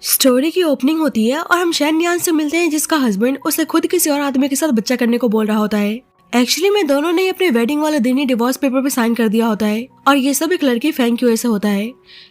Story की opening होती है और हम शैन नियान से मिलते हैं जिसका हस्बैंड उसे खुद किसी और आदमी के साथ बच्चा करने को बोल रहा होता है। एक्चुअली में दोनों ने अपने वेडिंग वाले दिन ही डिवोर्स पेपर पे साइन कर दिया होता है और ये सब एक लड़की फैंग की वजह से होता है।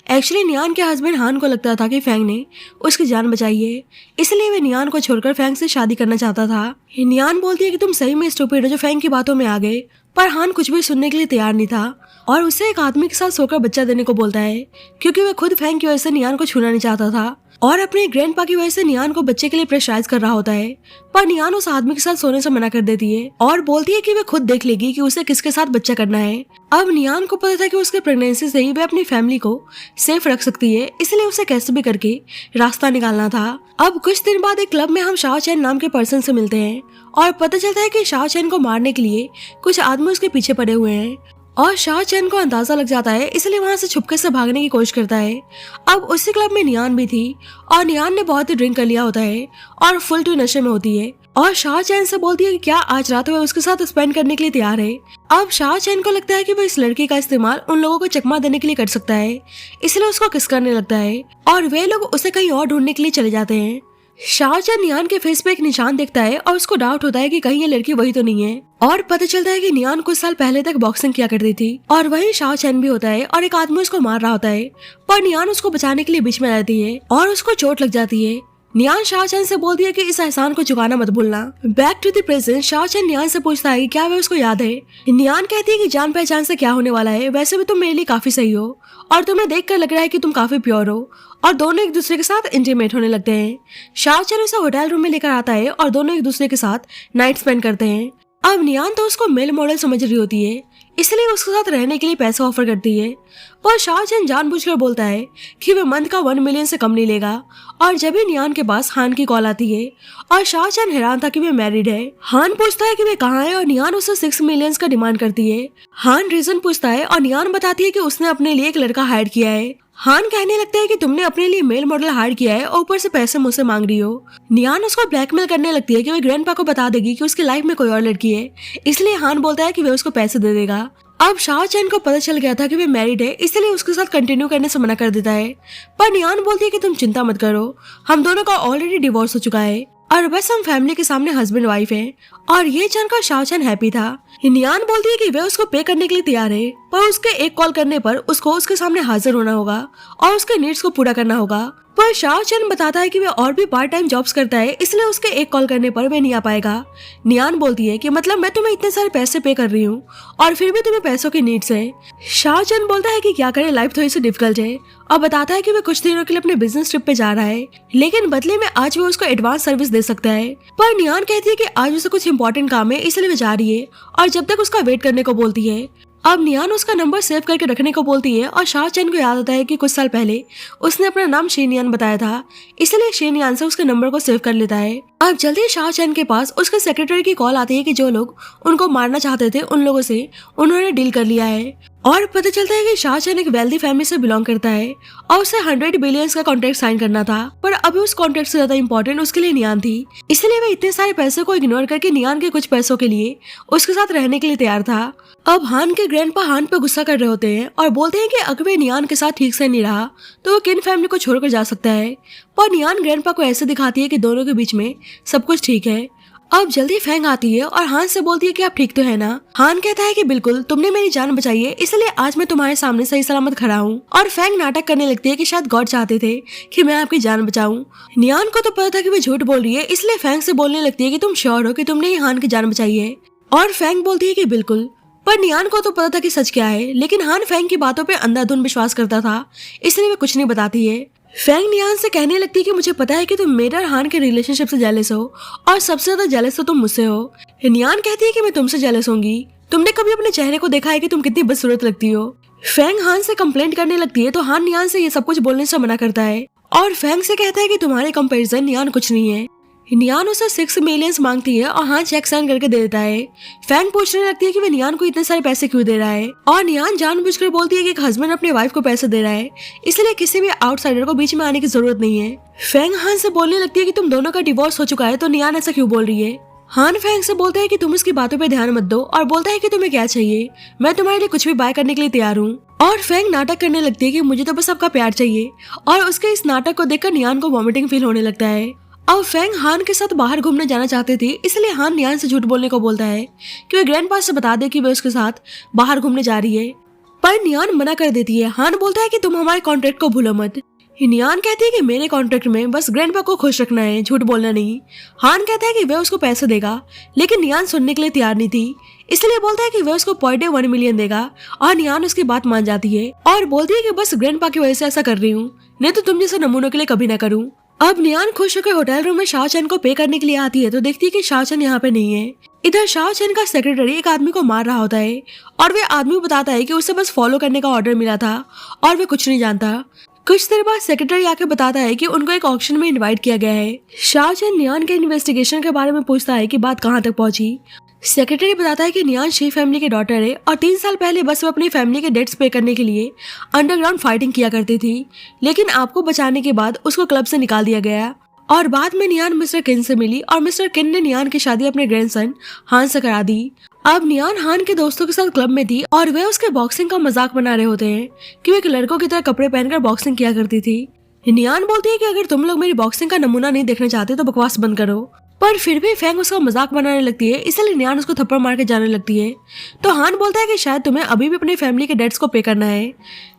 एक्चुअली नियान के हस्बैंड हान को लगता था कि फैंग ने उसकी जान बचाई है, इसलिए वे नियान को छोड़कर फैंग से शादी करना चाहता था। नियान बोलती है कि तुम सही में स्टूपिड हो जो फैंग की बातों में आ गए, पर हान कुछ भी सुनने के लिए तैयार नहीं था और उसे एक आदमी के साथ सोकर बच्चा देने को बोलता है क्योंकि वह खुद फैंग की वजह से नियान को छूना नहीं चाहता था और अपने ग्रैंडपा की वजह से नियान को बच्चे के लिए प्रेशराइज कर रहा होता है। पर नियान उस आदमी के साथ सोने से मना कर देती है और बोलती है कि वह खुद देख लेगी कि उसे किसके साथ बच्चा करना है। अब नियान को पता था कि उसके प्रेगनेंसी से ही वह अपनी फैमिली को सेफ रख सकती है, इसलिए उसे कैसे भी करके रास्ता निकालना था। अब कुछ दिन बाद एक क्लब में हम शाह चैन नाम के पर्सन से मिलते हैं और पता चलता है कि शाह चैन को मारने के लिए कुछ आदमी उसके पीछे पड़े हुए हैं और शाह चैन को अंदाजा लग जाता है, इसलिए वहां से छुपके से भागने की कोशिश करता है। अब उसी क्लब में नियान भी थी और नियान ने बहुत ही ड्रिंक कर लिया होता है और फुल टू नशे में होती है और शाह चैन से बोलती है कि क्या आज रात वह उसके साथ स्पेंड करने के लिए तैयार है। अब शाह चैन को लगता है कि वह इस लड़की का इस्तेमाल उन लोगों को चकमा देने के लिए कर सकता है, इसलिए उसको किस करने लगता है और वे लोग उसे कहीं और ढूंढने के लिए चले जाते हैं। शाह चैन नियान के फेस पे एक निशान देखता है और उसको डाउट होता है कि कहीं ये लड़की वही तो नहीं है और पता चलता है कि नियान कुछ साल पहले तक बॉक्सिंग किया करती थी और वही शाह चैन भी होता है और एक आदमी उसको मार रहा होता है, पर नियान उसको बचाने के लिए बीच में आती है और उसको चोट लग जाती है। नियान शाह चैन से बोलती है कि इस एहसान को चुकाना मत भूलना। Back to the present Shah चैन नियान से पूछता है कि क्या वह उसको याद है। नियान कहती है कि जान पहचान से क्या होने वाला है, वैसे भी तुम मेरे लिए काफी सही हो और तुम्हें देखकर लग रहा है कि तुम काफी प्योर हो और दोनों एक दूसरे के साथ इंटीमेट होने लगते हैं। शाह चैन उसे होटल रूम में लेकर आता है और दोनों एक दूसरे के साथ नाइट स्पेंड करते हैं। अब नियान तो उसको मेल मॉडल समझ रही होती है, इसलिए उसके साथ रहने के लिए पैसा ऑफर करती है, पर शाह चैन जानबूझकर बोलता है कि वह मंथ का 1 मिलियन से कम नहीं लेगा। और जब ही नियान के पास हान की कॉल आती है और शाह चैन हैरान था कि वह मैरिड है। हान पूछता है कि वह कहाँ है और नियान उससे 6 मिलियन का डिमांड करती है। हान रीजन पूछता है और नियान बताती है कि उसने अपने लिए एक लड़का हायर किया है। हान कहने लगता है कि तुमने अपने लिए मेल मॉडल हायर किया है और ऊपर से पैसे मुझसे मांग रही हो। नियान उसको ब्लैकमेल करने लगती है कि वह ग्रैंडपा को बता देगी कि उसकी लाइफ में कोई और लड़की है, इसलिए हान बोलता है कि वह उसको पैसे दे देगा। अब शाह चैन को पता चल गया था कि वह मैरिड है, इसलिए उसके साथ कंटिन्यू करने से मना कर देता है, पर नियान बोलती है कि तुम चिंता मत करो, हम दोनों का ऑलरेडी डिवोर्स हो चुका है और बस हम फैमिली के सामने हस्बैंड वाइफ हैं। और ये जानकर शाह चैन हैप्पी था। नियान बोलती है कि वह उसको पे करने के लिए तैयार है, पर उसके एक कॉल करने पर उसको उसके सामने हाजिर होना होगा और उसके नीड्स को पूरा करना होगा। पर शाह चैन बताता है कि वह और भी पार्ट टाइम जॉब्स करता है, इसलिए उसके एक कॉल करने पर वह नहीं आ पाएगा। नियान बोलती है कि मतलब मैं तुम्हें इतने सारे पैसे पे कर रही हूँ और फिर भी तुम्हें पैसों की नीड्स है। शाह चैन बोलता है कि क्या करे, लाइफ थोड़ी सी डिफिकल्ट है और बताता है कि वह कुछ दिनों के लिए अपने बिजनेस ट्रिप पे जा रहा है, लेकिन बदले में आज वो उसको एडवांस सर्विस दे सकता है। पर नियान कहती है कि आज उसे कुछ इंपॉर्टेंट काम है, इसलिए वह जा रही है और जब तक उसका वेट करने को बोलती है। अब नियान उसका नंबर सेव करके रखने को बोलती है और शाह चैन को याद आता है कि कुछ साल पहले उसने अपना नाम शेनियान बताया था, इसलिए शेनियान से उसके नंबर को सेव कर लेता है। अब जल्दी शाह चैन के पास उसके सेक्रेटरी की कॉल आती है कि जो लोग उनको मारना चाहते थे उन लोगों से उन्होंने डील कर लिया है और पता चलता है कि शाह चैन एक वेल्दी फैमिली से बिलोंग करता है और उसे 100 बिलियंस का कॉन्ट्रैक्ट साइन करना था, पर अभी उस कॉन्ट्रैक्ट से ज्यादा इंपॉर्टेंट उसके लिए नियान थी, इसलिए वह इतने सारे पैसे को इग्नोर करके नियान के कुछ पैसों के लिए उसके साथ रहने के लिए तैयार था। अब हान के ग्रैंडपा हान पे गुस्सा कर रहे होते हैं और बोलते हैं कि अगर वे नियान के साथ ठीक से नहीं रहा तो वो किन फैमिली को छोड़कर जा सकता है, पर नियान ग्रैंडपा को ऐसे दिखाती है कि दोनों के बीच में सब कुछ ठीक है। अब जल्दी फैंग आती है और हान से बोलती है कि आप ठीक तो है ना। हान कहता है कि बिल्कुल, तुमने मेरी जान बचाई है, इसलिए आज मैं तुम्हारे सामने सही सलामत खड़ा हूँ। और फैंग नाटक करने लगती है कि शायद गॉड चाहते थे कि मैं आपकी जान बचाऊं। नियान को तो पता था कि वो झूठ बोल रही है, इसलिए फैंग से बोलने लगती है कि तुम श्योर हो कि तुमने ही हान की जान बचाई है, और फैंग बोलती है कि बिल्कुल। पर नियान को तो पता था कि सच क्या है, लेकिन हान फैंग की बातों पे अंधाधुंध विश्वास करता था, इसलिए वे कुछ नहीं बताती है। फैंग नियान से कहने लगती है कि मुझे पता है कि तुम मेरे और हान के रिलेशनशिप से जेलस हो और सबसे ज्यादा जेलस तो तुम मुझसे हो। नियान कहती है कि मैं तुमसे जेलस होंगी, तुमने कभी अपने चेहरे को देखा है कि तुम कितनी बदसूरत लगती हो। फैंग हान से कंप्लेंट करने लगती है तो हान नियान से ये सब कुछ बोलने से मना करता है और फैंग से कहता है कि तुम्हारे कंपैरिजन नियान कुछ नहीं है। नियान उसे 6 मिलियंस मांगती है और हान चेक साइन करके दे देता है। फैंग पूछने लगती है कि वह नियान को इतने सारे पैसे क्यों दे रहा है और नियान जानबूझकर बोलती है कि एक हस्बैंड अपने वाइफ को पैसे दे रहा है, इसलिए किसी भी आउटसाइडर को बीच में आने की जरूरत नहीं है। फैंग हान से बोलने लगती है कि तुम दोनों का डिवोर्स हो चुका है तो नियान ऐसा क्यों बोल रही है। हान फैंग से बोलता है कि तुम उसकी बातों पे ध्यान मत दो और बोलता है कि तुम्हें क्या चाहिए, मैं तुम्हारे लिए कुछ भी बाय करने के लिए तैयार हूँ। और फेंग नाटक करने लगती है कि मुझे तो बस आपका प्यार चाहिए, और उसके इस नाटक को देखकर नियान को वॉमिटिंग फील होने लगता है। अब फेंग हान के साथ बाहर घूमने जाना चाहती थी, इसलिए हान नियान से झूठ बोलने को बोलता है कि वे ग्रैंडपा से बता दे कि वे उसके साथ बाहर घूमने जा रही है, पर नियान मना कर देती है। हान बोलता है कि तुम हमारे कॉन्ट्रैक्ट को भूलो मत। नियान कहती है कि मेरे कॉन्ट्रैक्ट में बस ग्रैंडपा को खुश रखना है, झूठ बोलना नहीं। हान कहता है कि वह उसको पैसे देगा, लेकिन नियान सुनने के लिए तैयार नहीं थी, इसलिए बोलता है कि वह उसको पर डे 1 मिलियन देगा, और नियान उसकी बात मान जाती है और बोलती है कि बस ग्रैंडपा की वजह से ऐसा कर रही हूँ, नहीं तो तुम जैसे नमूनों के लिए कभी ना करूँ। अब नियान खुश होकर होटल रूम में शाहचैन को पे करने के लिए आती है तो देखती है कि शाहचैन यहाँ पे नहीं है। इधर शाहचैन का सेक्रेटरी एक आदमी को मार रहा होता है, और वे आदमी बताता है कि उसे बस फॉलो करने का ऑर्डर मिला था और वे कुछ नहीं जानता। कुछ देर बाद सेक्रेटरी आके बताता है कि उनको एक ऑक्शन में इनवाइट किया गया है। शाहचैन नियान के इन्वेस्टिगेशन के बारे में पूछता है कि बात कहाँ तक पहुंची। सेक्रेटरी बताता है कि नियान शी फैमिली के डॉटर है, और 3 साल पहले बस वो अपनी फैमिली के डेट्स पे करने के लिए अंडरग्राउंड फाइटिंग किया करती थी, लेकिन आपको बचाने के बाद उसको क्लब से निकाल दिया गया, और बाद में नियान मिस्टर किन से मिली और मिस्टर किन ने नियान की शादी अपने ग्रैंडसन हान से करा दी। अब नियान हान के दोस्तों के साथ क्लब में थी और वे उसके बॉक्सिंग का मजाक बना रहे होते हैं कि वे एक लड़कों की तरह कपड़े पहनकर बॉक्सिंग किया करती थी। नियान बोलती है कि अगर तुम लोग मेरी बॉक्सिंग का नमूना नहीं देखना चाहते तो बकवास बंद करो, पर फिर भी फेंग उसका मजाक बनाने लगती है, इसलिए नियान उसको थप्पड़ मार के जाने लगती है। तो हान बोलता है कि शायद तुम्हें अभी भी अपनी फैमिली के डेट्स को पे करना है।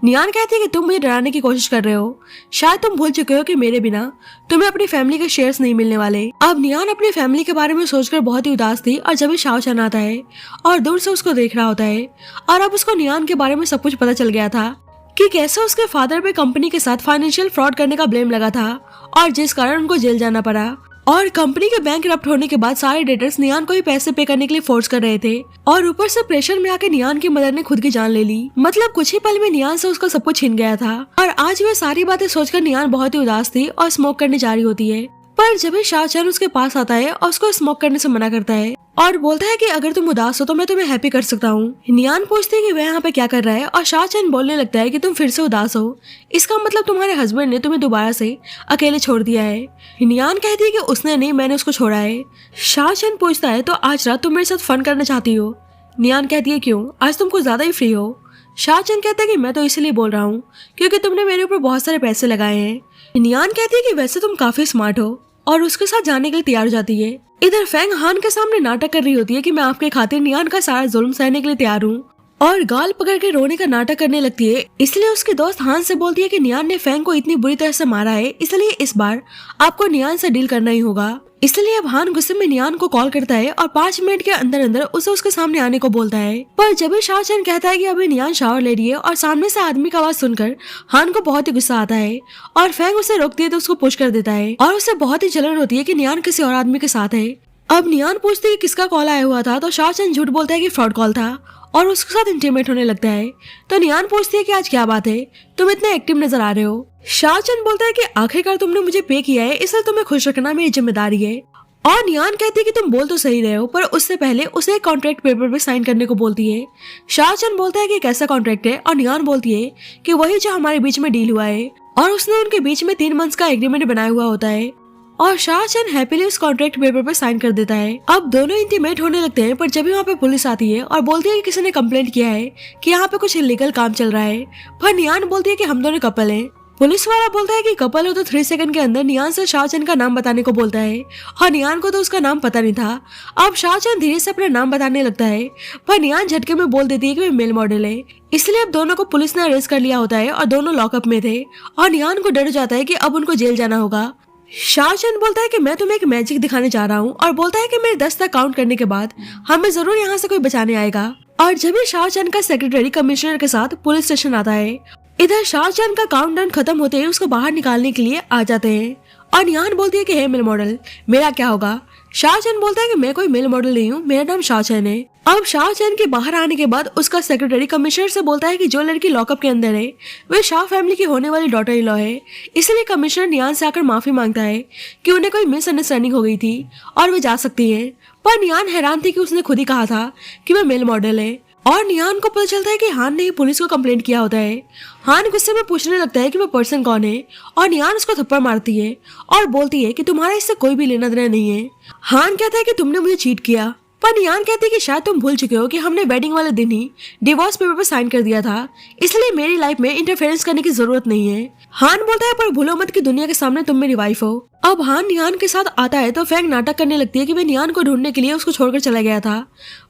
नियान कहती है कि तुम मुझे डराने की कोशिश कर रहे हो, शायद तुम भूल चुके हो कि मेरे बिना तुम्हें अपनी फैमिली के शेयर्स नहीं मिलने वाले। अब नियान अपनी फैमिली के बारे में सोचकर बहुत ही उदास थी, और जब शाहचैन आता है और दूर से उसको देख रहा होता है, और अब उसको नियान के बारे में सब कुछ पता चल गया था कि कैसे उसके फादर पे कंपनी के साथ फाइनेंशियल फ्रॉड करने का ब्लेम लगा था, और जिस कारण उनको जेल जाना पड़ा। और कंपनी के बैंक करप्ट होने के बाद सारे डेटर्स नियान को ही पैसे पे करने के लिए फोर्स कर रहे थे, और ऊपर से प्रेशर में आके नियान की मदर ने खुद की जान ले ली। मतलब कुछ ही पल में नियान से उसका सब कुछ छिन गया था, और आज वे सारी बातें सोचकर नियान बहुत ही उदास थी और स्मोक करने जा रही होती है। पर जब भी शाहचैन उसके पास आता है और उसको स्मोक करने से मना करता है और बोलता है कि अगर तुम उदास हो तो मैं तुम्हें हैप्पी कर सकता हूँ। नियान पूछती है कि वह यहाँ पे क्या कर रहा है, और शाहचैन बोलने लगता है कि तुम फिर से उदास हो, इसका मतलब तुम्हारे हस्बैंड ने तुम्हें दोबारा से अकेले छोड़ दिया है। नियान कहती है कि उसने नहीं, मैंने उसको छोड़ा है। शाहचैन पूछता है तो आज रात तुम मेरे साथ फन करना चाहती हो। नियान कहती है क्यों, आज तुम कुछ ज्यादा ही फ्री हो। शाहचैन कहता है कि मैं तो इसलिए बोल रहा हूँ क्योंकि तुमने मेरे ऊपर बहुत सारे पैसे लगाए हैं। नियान कहती है कि वैसे तुम काफी स्मार्ट हो, और उसके साथ जाने के लिए तैयार हो जाती है। इधर फेंग हान के सामने नाटक कर रही होती है कि मैं आपके खातिर नियान का सारा जुल्म सहने के लिए तैयार हूँ, और गाल पकड़ के रोने का नाटक करने लगती है। इसलिए उसके दोस्त हान से बोलती है कि नियान ने फेंग को इतनी बुरी तरह से मारा है, इसलिए इस बार आपको नियान से डील करना ही होगा। इसलिए अब हान गुस्से में नियान को कॉल करता है और 5 मिनट के अंदर अंदर उसे उसके सामने आने को बोलता है। पर जब भी शाहचैन कहता है कि अभी नियान शावर ले रही है, और सामने से आदमी का आवाज सुनकर हान को बहुत ही गुस्सा आता है, और फेंग उसे रोकती है तो उसको पुश कर देता है, और उसे बहुत ही जलन होती है कि नियान किसी और आदमी के साथ है। अब नियान पूछती है किसका कॉल आया हुआ था, तो शाहचैन झूठ बोलता है कि फ्रॉड कॉल था, और उसके साथ इंटीमेट होने लगता है। तो नियान पूछती है कि आज क्या बात है, तुम इतने एक्टिव नजर आ रहे हो। शाहचैन बोलता है कि आखिरकार तुमने मुझे पे किया है, इसलिए तुम्हें खुश रखना मेरी जिम्मेदारी है। और नियान कहती है कि तुम बोल तो सही रहे हो, पर उससे पहले उसे एक कॉन्ट्रैक्ट पेपर पे साइन करने को बोलती है। शाहचैन बोलता है कि कैसा कॉन्ट्रैक्ट है, और नियान बोलती है कि वही जो हमारे बीच में डील हुआ है, और उसने उनके बीच में 3 मंथ्स का एग्रीमेंट बनाया हुआ होता है, और शाहचैन हैप्पीली उस कॉन्ट्रैक्ट पेपर पर साइन कर देता है। अब दोनों इंटीमेट होने लगते हैं, पर जब भी वहाँ पे पुलिस आती है और बोलती है कि किसी ने कंप्लेंट किया है कि यहाँ पे कुछ इलीगल काम चल रहा है, पर नियान बोलती है कि हम दोनों कपल हैं। पुलिस वाला बोलता है कि कपल हो तो 3 सेकंड के अंदर नियान से शाहचैन का नाम बताने को बोलता है, और नियान को तो उसका नाम पता नहीं था। अब शाहचैन धीरे से अपना नाम बताने लगता है, पर नियान झटके में बोल देती है कि वे मेल मॉडल है। इसलिए अब दोनों को पुलिस ने अरेस्ट कर लिया होता है, और दोनों लॉकअप में थे, और नियान को डर हो जाता है कि अब उनको जेल जाना होगा। शाहचैन बोलता है कि मैं तुम्हें एक मैजिक दिखाने जा रहा हूँ, और बोलता है कि मेरे 10 तक काउंट करने के बाद हमें जरूर यहाँ से कोई बचाने आएगा। और जब भी शाहचैन का सेक्रेटरी कमिश्नर के साथ पुलिस स्टेशन आता है, इधर शाहचैन का काउंटडाउन खत्म होते ही उसको बाहर निकालने के लिए आ जाते हैं, और नियान बोलती है कि हे मेल मॉडल, मेरा क्या होगा। शाहचैन बोलता है कि मैं कोई मेल मॉडल नहीं हूँ, मेरा नाम शाहचैन है। अब शाहचैन के बाहर आने के बाद उसका सेक्रेटरी कमिश्नर से बोलता है कि जो लड़की लॉकअप के अंदर है वे शाह फैमिली की होने वाली डॉटर इन लॉ है। इसलिए कमिश्नर नियान से आकर माफी मांगता है कि उन्हें कोई मिसअंडरस्टैंडिंग हो गई थी और वे जा सकती है। पर नियान हैरान थी कि उसने खुद ही कहा था कि वह मेल मॉडल है, और नियान को पता चलता है कि हान ने ही पुलिस को कंप्लेंट किया होता है। हान गुस्से में पूछने लगता है कि वह पर्सन कौन है, और नियान उसको थप्पड़ मारती है और बोलती है कि तुम्हारा इससे कोई भी लेना देना नहीं है। हान कहता है कि तुमने मुझे चीट किया, पर नियान कहती है कि शायद तुम भूल चुके हो कि हमने वेडिंग वाले दिन ही डिवोर्स पेपर पर साइन कर दिया था, इसलिए मेरी लाइफ में इंटरफेरेंस करने की जरूरत नहीं है। हान बोलता है पर भूलो मत कि दुनिया के सामने तुम मेरी वाइफ हो। अब हान नियान के साथ आता है तो फैंग नाटक करने लगती है कि वह नियान को ढूंढने के लिए उसको छोड़कर चला गया था,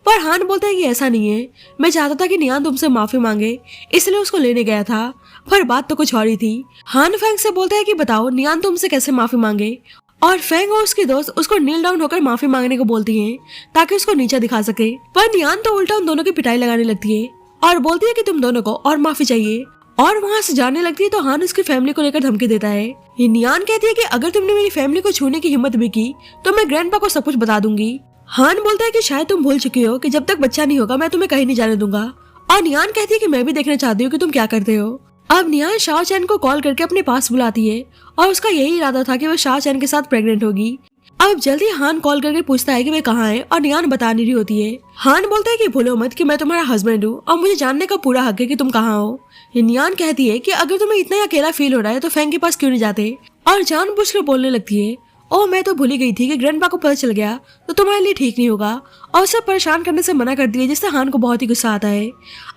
पर हान बोलता है कि ऐसा नहीं है, मैं चाहता था कि नियान तुमसे माफी मांगे इसलिए उसको लेने गया था, पर बात तो कुछ और ही थी। हान फैंग से बोलता है कि बताओ नियान तुमसे कैसे माफी मांगे, और फैंग और उसकी दोस्त उसको नील डाउन होकर माफी मांगने को बोलती हैं ताकि उसको नीचा दिखा सके, पर नियान तो उल्टा उन दोनों की पिटाई लगाने लगती है और बोलती है कि तुम दोनों को और माफी चाहिए, और वहाँ से जाने लगती है तो हान उसकी फैमिली को लेकर धमकी देता है। ये नियान कहती है कि अगर तुमने मेरी फैमिली को छूने की हिम्मत भी की तो मैं ग्रैंडपा को सब कुछ बता दूंगी। हान बोलता है कि शायद तुम भूल चुकी हो कि जब तक बच्चा नहीं होगा मैं तुम्हें कहीं नहीं जाने दूंगा, और नियान कहती है कि मैं भी देखना चाहती हूँ कि तुम क्या करते हो। अब नियान शाओ चैन को कॉल करके अपने पास बुलाती है और उसका यही इरादा था कि वह शाओ चैन के साथ प्रेग्नेंट होगी। अब जल्दी हान कॉल करके पूछता है कि वे कहाँ है और नियान बता नहीं रही होती है। हान बोलता है कि भूलो मत कि मैं तुम्हारा हस्बैंड हूँ और मुझे जानने का पूरा हक है कि तुम कहाँ हो। नियान कहती है कि अगर तुम्हें इतना अकेला फील हो रहा है तो फैंग के पास क्यों नहीं जाते, और जानबूझकर बोलने लगती है ओह मैं तो भूल ही गई थी कि ग्रैंडपा को पता चल गया तो तुम्हारे लिए ठीक नहीं होगा, और उसे परेशान करने से मना करती है जिससे हान को बहुत ही गुस्सा आता है।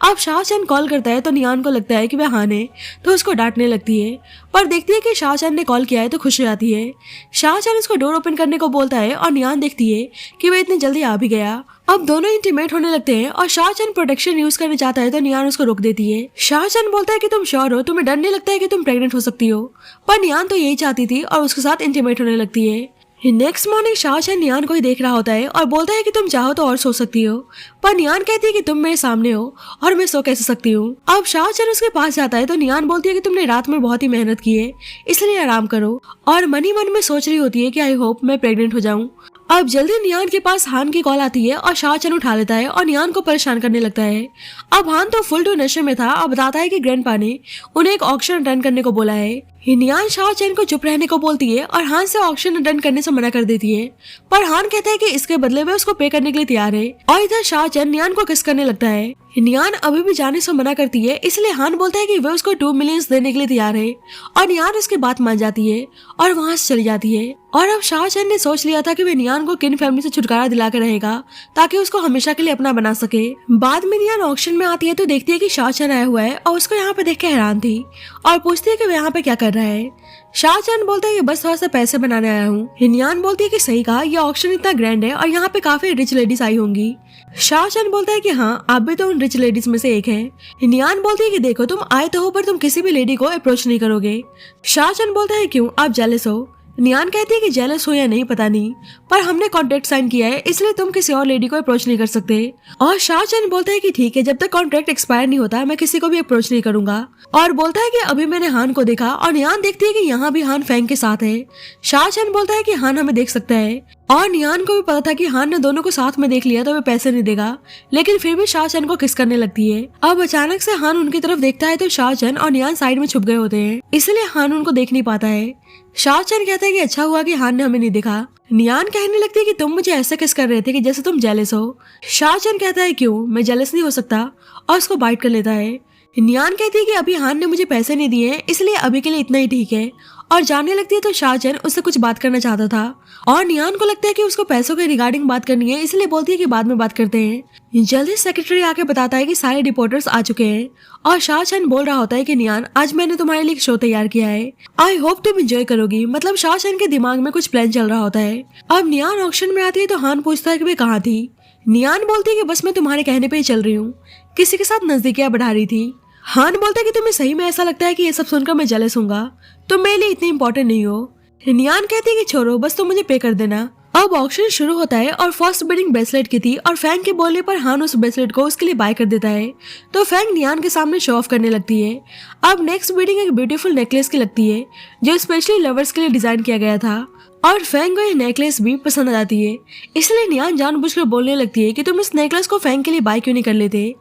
अब शाओ चैन कॉल करता है तो नियान को लगता है कि वह हान है तो उसको डांटने लगती है, पर देखती है कि शाओ चैन ने कॉल किया है तो खुश हो जाती है। शाओ चैन उसको डोर ओपन करने को बोलता है और नियान देखती है कि वह इतनी जल्दी आ भी गया। अब दोनों इंटीमेट होने लगते हैं और शाओ चैन प्रोटेक्शन यूज करना चाहता है तो नियान उसको रोक देती है। शाओ चैन बोलता है कि तुम श्योर हो, तुम्हें डर नहीं लगता है कि तुम प्रेग्नेंट हो सकती हो, पर नियान तो यही चाहती थी और उसके साथ इंटीमेट होने लगती है। नेक्स्ट मॉर्निंग शाओ चैन नियान को ही देख रहा होता है और बोलता है कि तुम चाहो तो और सो सकती हो, पर नियान कहती है कि तुम मेरे सामने हो और मैं सो कैसे सकती हूँ। अब शाओ चैन उसके पास जाता है तो नियान बोलती है कि तुमने रात में बहुत ही मेहनत की है इसलिए आराम करो, और मन ही मन में सोच रही होती है कि आई होप मैं प्रेग्नेंट हो जाऊं। अब जल्दी नियान के पास हान की कॉल आती है और शाओ चैन उठा लेता है और नियान को परेशान करने लगता है। अब हान तो फुल टू नशे में था और बताता है कि ग्रैंडपा ने उन्हें एक ऑक्शन अटेंड करने को बोला है। नियान शाओ चैन को चुप रहने को बोलती है और हान से ऑक्शन अटेंड करने से मना कर देती है, पर हान कहता है कि इसके बदले में उसको पे करने के लिए तैयार है, और इधर शाओ चैन नियान को किस करने लगता है। नियान अभी भी जाने से मना करती है इसलिए हान बोलता है कि वह उसको 2 मिलियन देने के लिए तैयार है, और नियान उसकी बात मान जाती है और वहाँ से चली जाती है। और अब शाओ चैन ने सोच लिया था कि वह नियान को किन फैमिली से छुटकारा दिलाकर रहेगा ताकि उसको हमेशा के लिए अपना बना सके। बाद में नियान ऑक्शन में आती है तो देखती है कि शाओ चैन आया हुआ है और उसको यहाँ पे देख के हैरान थी और पूछती है कि वह यहाँ पे क्या कर रहा है। शाओ चैन बोलता है कि बस थोड़ा सा पैसे बनाने आया हूँ। नियान बोलती है कि सही कहा, यह ऑक्शन इतना ग्रैंड है और यहाँ पे काफी रिच लेडीज आई होंगी। शाओ चैन बोलता है कि हाँ आप भी तो उन रिच लेडीज में से एक हैं। नियान बोलती है कि देखो तुम आए तो हो पर तुम किसी भी लेडी को अप्रोच नहीं करोगे। शाओ चैन बोलता है क्यों, आप जेलस हो। नियान कहती है कि जेलस हो या नहीं पता नहीं, पर हमने कॉन्ट्रैक्ट साइन किया है इसलिए तुम किसी और लेडी को अप्रोच नहीं कर सकते। और शाओ चैन बोलता है कि ठीक है, जब तक कॉन्ट्रैक्ट एक्सपायर नहीं होता मैं किसी को भी अप्रोच नहीं करूंगा, और बोलता है कि अभी मैंने हान को देखा, और नियान देखती है कि यहाँ भी हान फैंग के साथ है। शाओ चैन बोलता है कि हान हमें देख सकता है, और नियान को भी पता था कि हान ने दोनों को साथ में देख लिया तो वे पैसे नहीं देगा, लेकिन फिर भी शाओ चैन को किस करने लगती है। अब अचानक से हान उनकी तरफ देखता है तो शाओ चैन और नियान साइड में छुप गए होते हैं इसलिए हान उनको देख नहीं पाता है। शाओ चैन कहता है कि अच्छा हुआ कि हान ने हमें नहीं देखा। नियान कहने लगती है कि तुम मुझे ऐसे किस कर रहे थे कि जैसे तुम जेलस हो। शाओ चैन कहता है क्यों, मैं जेलस नहीं हो सकता, और उसको बाइट कर लेता है। नियान कहती है कि अभी हान ने मुझे पैसे नहीं दिए इसलिए अभी के लिए इतना ही ठीक है, और जाने लगती है तो शाओ चैन उससे कुछ बात करना चाहता था और नियान को लगता है कि उसको पैसों के रिगार्डिंग बात करनी है इसलिए बोलती है कि बाद में बात करते हैं। जल्दी सेक्रेटरी आके बताता है कि सारे रिपोर्टर्स आ चुके हैं और शाओ चैन बोल रहा होता है कि नियान आज मैंने तुम्हारे लिए एक शो तैयार किया है, आई होप तुम एंजॉय करोगी। मतलब शाओ चैन के दिमाग में कुछ प्लान चल रहा होता है। अब नियान ऑक्शन में आती है तो हान पूछता है कि वे कहाँ थी। नियान बोलती है कि बस मैं तुम्हारे कहने पे ही चल रही हूँ, किसी के साथ नजदीकियां बढ़ा रही थी। हान बोलता है कि तुम्हें सही में ऐसा लगता है कि ये सब सुनकर मैं जेलस हूँगा, तुम मेरे लिए इतनी इंपॉर्टेंट नहीं हो। नियान कहती है कि छोड़ो बस तुम मुझे पे कर देना। अब ऑक्शन शुरू होता है और फर्स्ट बिडिंग ब्रेसलेट की थी और फैंग के बोलने पर हान उस ब्रेसलेट को उसके लिए बाय कर देता है तो फैंग नियान के सामने शो ऑफ करने लगती है। अब नेक्स्ट बिडिंग एक ब्यूटीफुल नेकलेस की लगती है जो स्पेशली लवर्स के लिए डिजाइन किया गया था, और फैंग को ये नेकलेस भी पसंद आ जाती है इसलिए नियान जानबूझकर बोलने लगती है कि तुम इस नेकलेस को फैंग के लिए बाय क्यों नहीं कर लेते।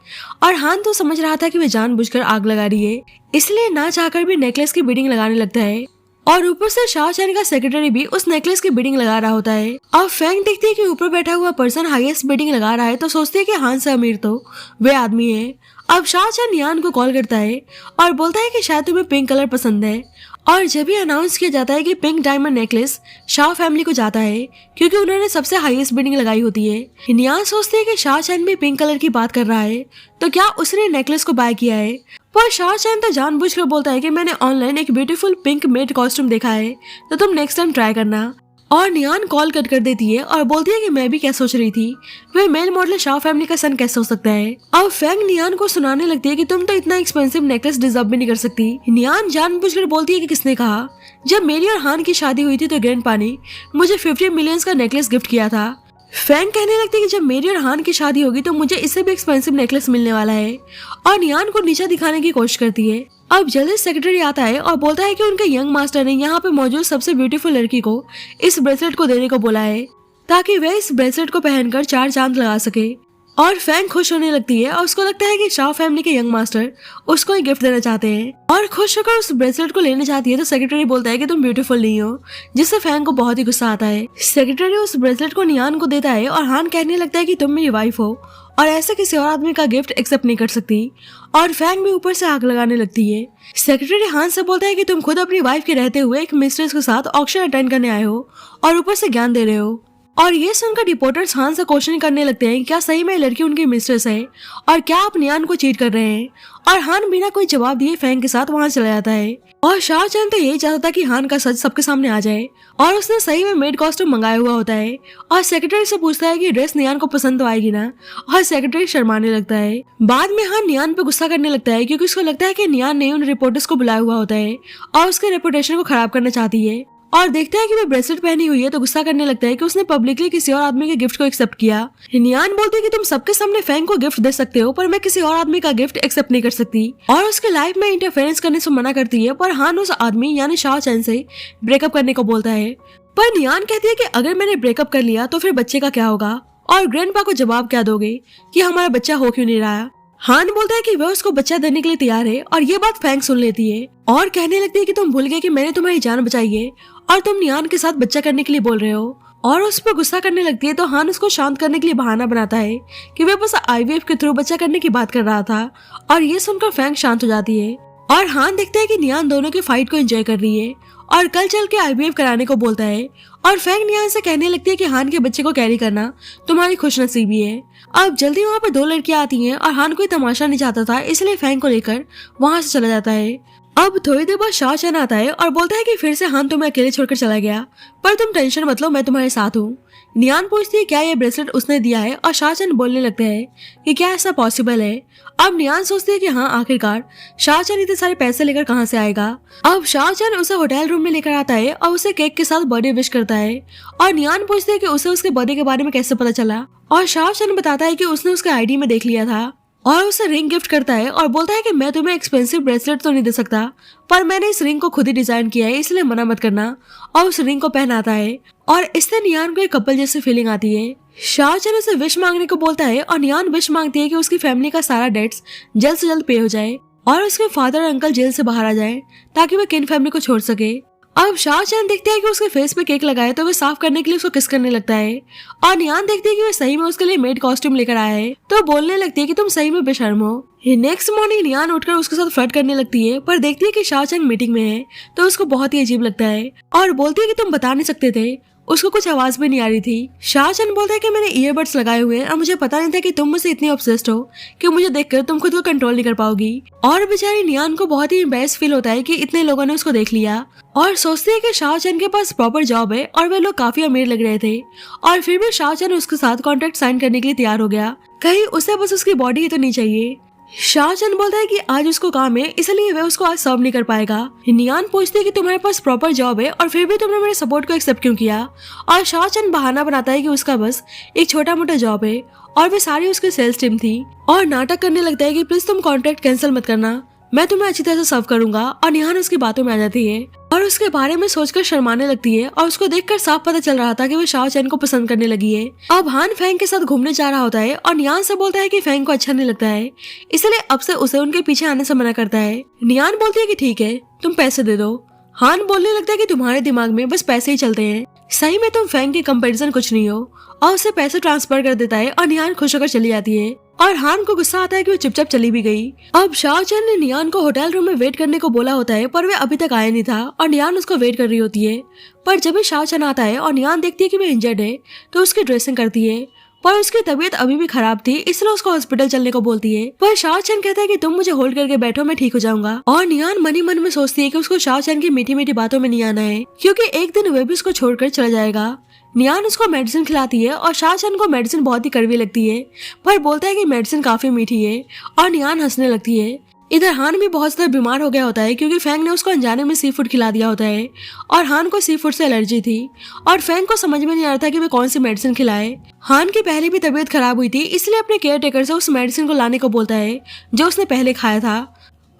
और हान तो समझ रहा था कि वे जानबूझकर आग लगा रही है इसलिए ना चाहकर भी नेकलेस की बिडिंग लगाने लगता है, और ऊपर से शाओ चैन का सेक्रेटरी भी उस नेकलेस की बिडिंग लगा रहा होता है। अब फैंग देखती है कि ऊपर बैठा हुआ पर्सन हाईएस्ट बिडिंग लगा रहा है तो सोचती है कि हान से अमीर तो वे आदमी है। अब शाओ चैन नियान को कॉल करता है और बोलता है कि शायद तुम्हें पिंक कलर पसंद है, और जब ये अनाउंस किया जाता है कि pink diamond necklace Shah family को जाता है क्योंकि उन्होंने सबसे हाईएस्ट बिडिंग लगाई होती है। नियान सोचते हैं कि शाह चैन भी पिंक कलर की बात कर रहा है तो क्या उसने नेकलेस को बाय किया है, पर शाह चैन तो जानबूझकर बोलता है कि मैंने ऑनलाइन एक ब्यूटीफुल पिंक मेड कॉस्ट्यूम देखा है तो तुम नेक्स्ट टाइम ट्राई करना। और नियान कॉल कट कर देती है और बोलती है कि मैं भी क्या सोच रही थी, वह मेल मॉडल शाह फैमिली का सन कैसे हो सकता है। अब फैंग नियान को सुनाने लगती है कि तुम तो इतना एक्सपेंसिव नेकलेस डिजर्व भी नहीं कर सकती। नियान जानबूझकर बोलती है कि किसने कहा, जब मेरी और हान की शादी हुई थी तो ग्रैंडपा ने मुझे 50 मिलियन का नेकलेस गिफ्ट किया था। फैंग कहने लगती है कि जब मेरी और हान की शादी होगी तो मुझे इससे भी एक्सपेंसिव नेकलेस मिलने वाला है और नियान को नीचा दिखाने की कोशिश करती है। अब जल्दी सेक्रेटरी आता है और बोलता है कि उनके यंग मास्टर ने यहाँ पे मौजूद सबसे ब्यूटीफुल लड़की को इस ब्रेसलेट को देने को बोला है ताकि वह इस ब्रेसलेट को पहनकर 4 चांद लगा सके। और फैंग खुश होने लगती है और उसको लगता है कि शाह फैमिली के यंग मास्टर उसको एक गिफ्ट देना चाहते हैं और खुश होकर उस ब्रेसलेट को लेने चाहती है तो सेक्रेटरी बोलता है कि तुम ब्यूटीफुल नहीं हो, जिससे फैंग को बहुत ही गुस्सा आता है। सेक्रेटरी उस ब्रेसलेट को नियान को देता है और हान कहने लगता है कि तुम मेरी वाइफ हो और ऐसे किसी और आदमी का गिफ्ट एक्सेप्ट नहीं कर सकती और फैंग भी ऊपर से आग लगाने लगती है। सेक्रेटरी हान से बोलता है कि तुम खुद अपनी वाइफ के रहते हुए एक मिस्ट्रेस के साथ ऑक्शन अटेंड करने आए हो और ऊपर से ज्ञान दे रहे हो। और ये सुनकर रिपोर्टर्स हान से क्वेश्चन करने लगते हैं क्या सही में लड़की उनकी मिस्ट्रेस है और क्या आप नियान को चीट कर रहे हैं। और हान बिना कोई जवाब दिए फैंग के साथ वहाँ चला जाता है और शाह चैन तो यही चाहता था कि हान का सच सबके सामने आ जाए और उसने सही में मेड कॉस्ट्यूम मंगाया हुआ होता है और सेक्रेटरी से पूछता है कि ड्रेस नियान को पसंद तो आएगी ना, और सेक्रेटरी शर्माने लगता है। बाद में हान नियान पे गुस्सा करने लगता है क्योंकि उसको लगता है कि नियान ने उन रिपोर्टर्स को बुलाया हुआ होता है और उसके रेपुटेशन को खराब करना चाहती है। और देखता है कि वो ब्रेसलेट पहनी हुई है तो गुस्सा करने लगता है कि उसने पब्लिकली किसी और आदमी के गिफ्ट को एक्सेप्ट किया। नियान बोलती है कि तुम सबके सामने फैंग को गिफ्ट दे सकते हो पर मैं किसी और आदमी का गिफ्ट एक्सेप्ट नहीं कर सकती और उसके लाइफ में इंटरफेरेंस करने से मना करती है। पर हान उस आदमी यानी शाह चैन से ब्रेकअप करने को बोलता है, पर नियान कहती है कि अगर मैंने ब्रेकअप कर लिया तो फिर बच्चे का क्या होगा और ग्रैंडपा को जवाब क्या दोगे कि हमारा बच्चा हो क्यों नहीं रहा। हान बोलता है कि वह उसको बच्चा देने के लिए तैयार है और ये बात फैंग सुन लेती है और कहने लगती है कि तुम भूल गए कि मैंने तुम्हारी जान बचाई है और तुम नियान के साथ बच्चा करने के लिए बोल रहे हो। और उस पर गुस्सा करने लगती है तो हान उसको शांत करने के लिए बहाना बनाता है कि वह बस आईवीएफ के थ्रू बच्चा करने की बात कर रहा था और ये सुनकर फैंग शांत हो जाती है। और हान देखता है कि नियान दोनों की फाइट को एंजॉय कर रही है और कल चल के आईवीएफ कराने को बोलता है और फैंग नियान से कहने लगती है कि हान के बच्चे को कैरी करना तुम्हारी खुशनसीबी है। अब जल्दी वहाँ पर 2 लड़कियां आती हैं और हान कोई तमाशा नहीं चाहता था इसलिए फैंग को लेकर वहाँ से चला जाता है। अब थोड़ी देर बाद शाह चैन आता है और बोलता है कि फिर से हान तुम्हें अकेले छोड़कर चला गया, पर तुम टेंशन मत लो, मैं तुम्हारे साथ हूँ। नियान पूछती है क्या ये ब्रेसलेट उसने दिया है और शाह चैन बोलने लगते हैं कि क्या ऐसा पॉसिबल है। अब नियान सोचती है कि हाँ आखिरकार शाह चैन इतने सारे पैसे लेकर कहाँ से आएगा। अब शाह चैन उसे होटल रूम में लेकर आता है और उसे केक के साथ बर्थडे विश करता है और नियान पूछती है कि उसे उसके बर्थडे के बारे में कैसे पता चला और शाह चैन बताता है कि उसने उसके आईडी में देख लिया था और उसे रिंग गिफ्ट करता है और बोलता है कि मैं तुम्हें एक्सपेंसिव ब्रेसलेट तो नहीं दे सकता पर मैंने इस रिंग को खुद ही डिजाइन किया है इसलिए मना मत करना, और उस रिंग को पहनाता है और इससे नियान को एक कपल जैसी फीलिंग आती है। शाह चैन उसे विश मांगने को बोलता है और नियान विश मांगती है कि उसकी फैमिली का सारा डेट्स जल्द से जल्द पे हो जाए और उसके फादर अंकल जेल से बाहर आ जाए ताकि वह किन फैमिली को छोड़ सके। अब शाह चैन देखते हैं कि उसके फेस पे केक लगाए तो वह साफ करने के लिए उसको किस करने लगता है और नियान देखती है कि वह सही में उसके लिए मेड कॉस्ट्यूम लेकर आया है तो बोलने लगती है कि तुम सही में बेशर्म हो। नेक्स्ट मॉर्निंग नियान उठकर उसके साथ फ्लर्ट करने लगती है पर देखती है कि शाह चैन मीटिंग में है तो उसको बहुत ही अजीब लगता है और बोलती है कि तुम बता नहीं सकते थे, उसको कुछ आवाज भी नहीं आ रही थी। शाह चैन बोलता है कि मैंने ईयरबड्स लगाए हुए हैं और मुझे पता नहीं था कि तुम मुझसे इतनी ऑब्सेस्ड हो कि मुझे देखकर तुम खुद को कंट्रोल नहीं कर पाओगी। और बेचारी नियान को बहुत ही एम्बैरेस फील होता है कि इतने लोगों ने उसको देख लिया और सोचती है कि शाह चैन के पास प्रॉपर जॉब है और वे लोग काफी अमीर लग रहे थे और फिर भी शाह चैन उसके साथ कॉन्ट्रैक्ट साइन करने के लिए तैयार हो गया, कहीं उसे बस उसकी बॉडी ही तो नहीं चाहिए। शाह चैन बोलता है कि आज उसको काम है इसलिए वह उसको आज सर्व नहीं कर पाएगा। नियान पूछती है कि तुम्हारे पास प्रॉपर जॉब है और फिर भी तुमने मेरे सपोर्ट को एक्सेप्ट क्यों किया, और शाह चैन बहाना बनाता है कि उसका बस एक छोटा मोटा जॉब है और वे सारी उसकी सेल्स टीम थी और नाटक करने लगता है कि प्लीज तुम कॉन्ट्रैक्ट कैंसिल मत करना, मैं तुम्हें अच्छी तरह से सर्व करूंगा। और निहान उसकी बातों में आ जाती है और उसके बारे में सोचकर शर्माने लगती है और उसको देखकर साफ पता चल रहा था कि वो शाह चैन को पसंद करने लगी है। अब हान फैंग के साथ घूमने जा रहा होता है और नियान से बोलता है कि फैंग को अच्छा नहीं लगता है इसलिए अब से उसे उनके पीछे आने से मना करता है। नियान बोलती है कि ठीक है तुम पैसे दे दो। हान बोलने लगता है कि तुम्हारे दिमाग में बस पैसे ही चलते हैं, सही में तुम फैंग के कंपैरिजन कुछ नहीं हो, और उसे पैसे ट्रांसफर कर देता है और निहान खुश होकर चली जाती है। और हान को गुस्सा आता है कि वो चुपचाप चली भी गई। अब शाओ चैन ने नियान को होटल रूम में वेट करने को बोला होता है, पर वे अभी तक आया नहीं था और नियान उसको वेट कर रही होती है। पर जब भी शाओ चैन आता है और नियान देखती है कि वो इंजर्ड है तो उसकी ड्रेसिंग करती है, पर उसकी तबीयत अभी भी खराब थी इसलिए उसको हॉस्पिटल चलने को बोलती है। पर शाओ चैन कहता है कि तुम मुझे होल्ड करके बैठो, मैं ठीक हो जाऊंगा। और नियान मन ही मन में सोचती है कि उसको शाओ चैन की मीठी मीठी बातों में नहीं आना है, क्योंकि एक दिन वे भी उसको छोड़कर चला जाएगा। नियान उसको मेडिसिन खिलाती है और शाओ चैन को मेडिसिन बहुत ही कड़वी लगती है, पर बोलता है कि मेडिसिन काफी मीठी है और नियान हंसने लगती है। इधर हान भी बहुत ज्यादा बीमार हो गया होता है, क्योंकि फैंग ने उसको अनजाने में सी फूड खिला दिया होता है और हान को सी फूड से एलर्जी थी और फैंग को समझ में नहीं आ रहा था कि वे कौन सी मेडिसिन खिलाए। हान की पहले भी तबीयत खराब हुई थी, इसलिए अपने केयर टेकर से उस मेडिसिन को लाने को बोलता है जो उसने पहले खाया था।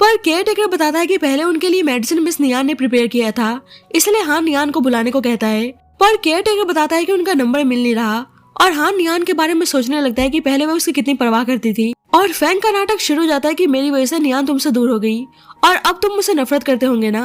पर केयर टेकर बताता है कि पहले उनके लिए मेडिसिन मिस नियान ने प्रिपेयर किया था, इसलिए हान नियान को बुलाने को कहता है। पर केयर टेकर बताता है कि उनका नंबर मिल नहीं रहा और हान नियान के बारे में सोचने लगता है कि पहले वह उसकी कितनी परवाह करती थी। और फैंग का नाटक शुरू हो जाता है कि मेरी वजह से नियान तुमसे दूर हो गई और अब तुम मुझसे नफरत करते होंगे ना।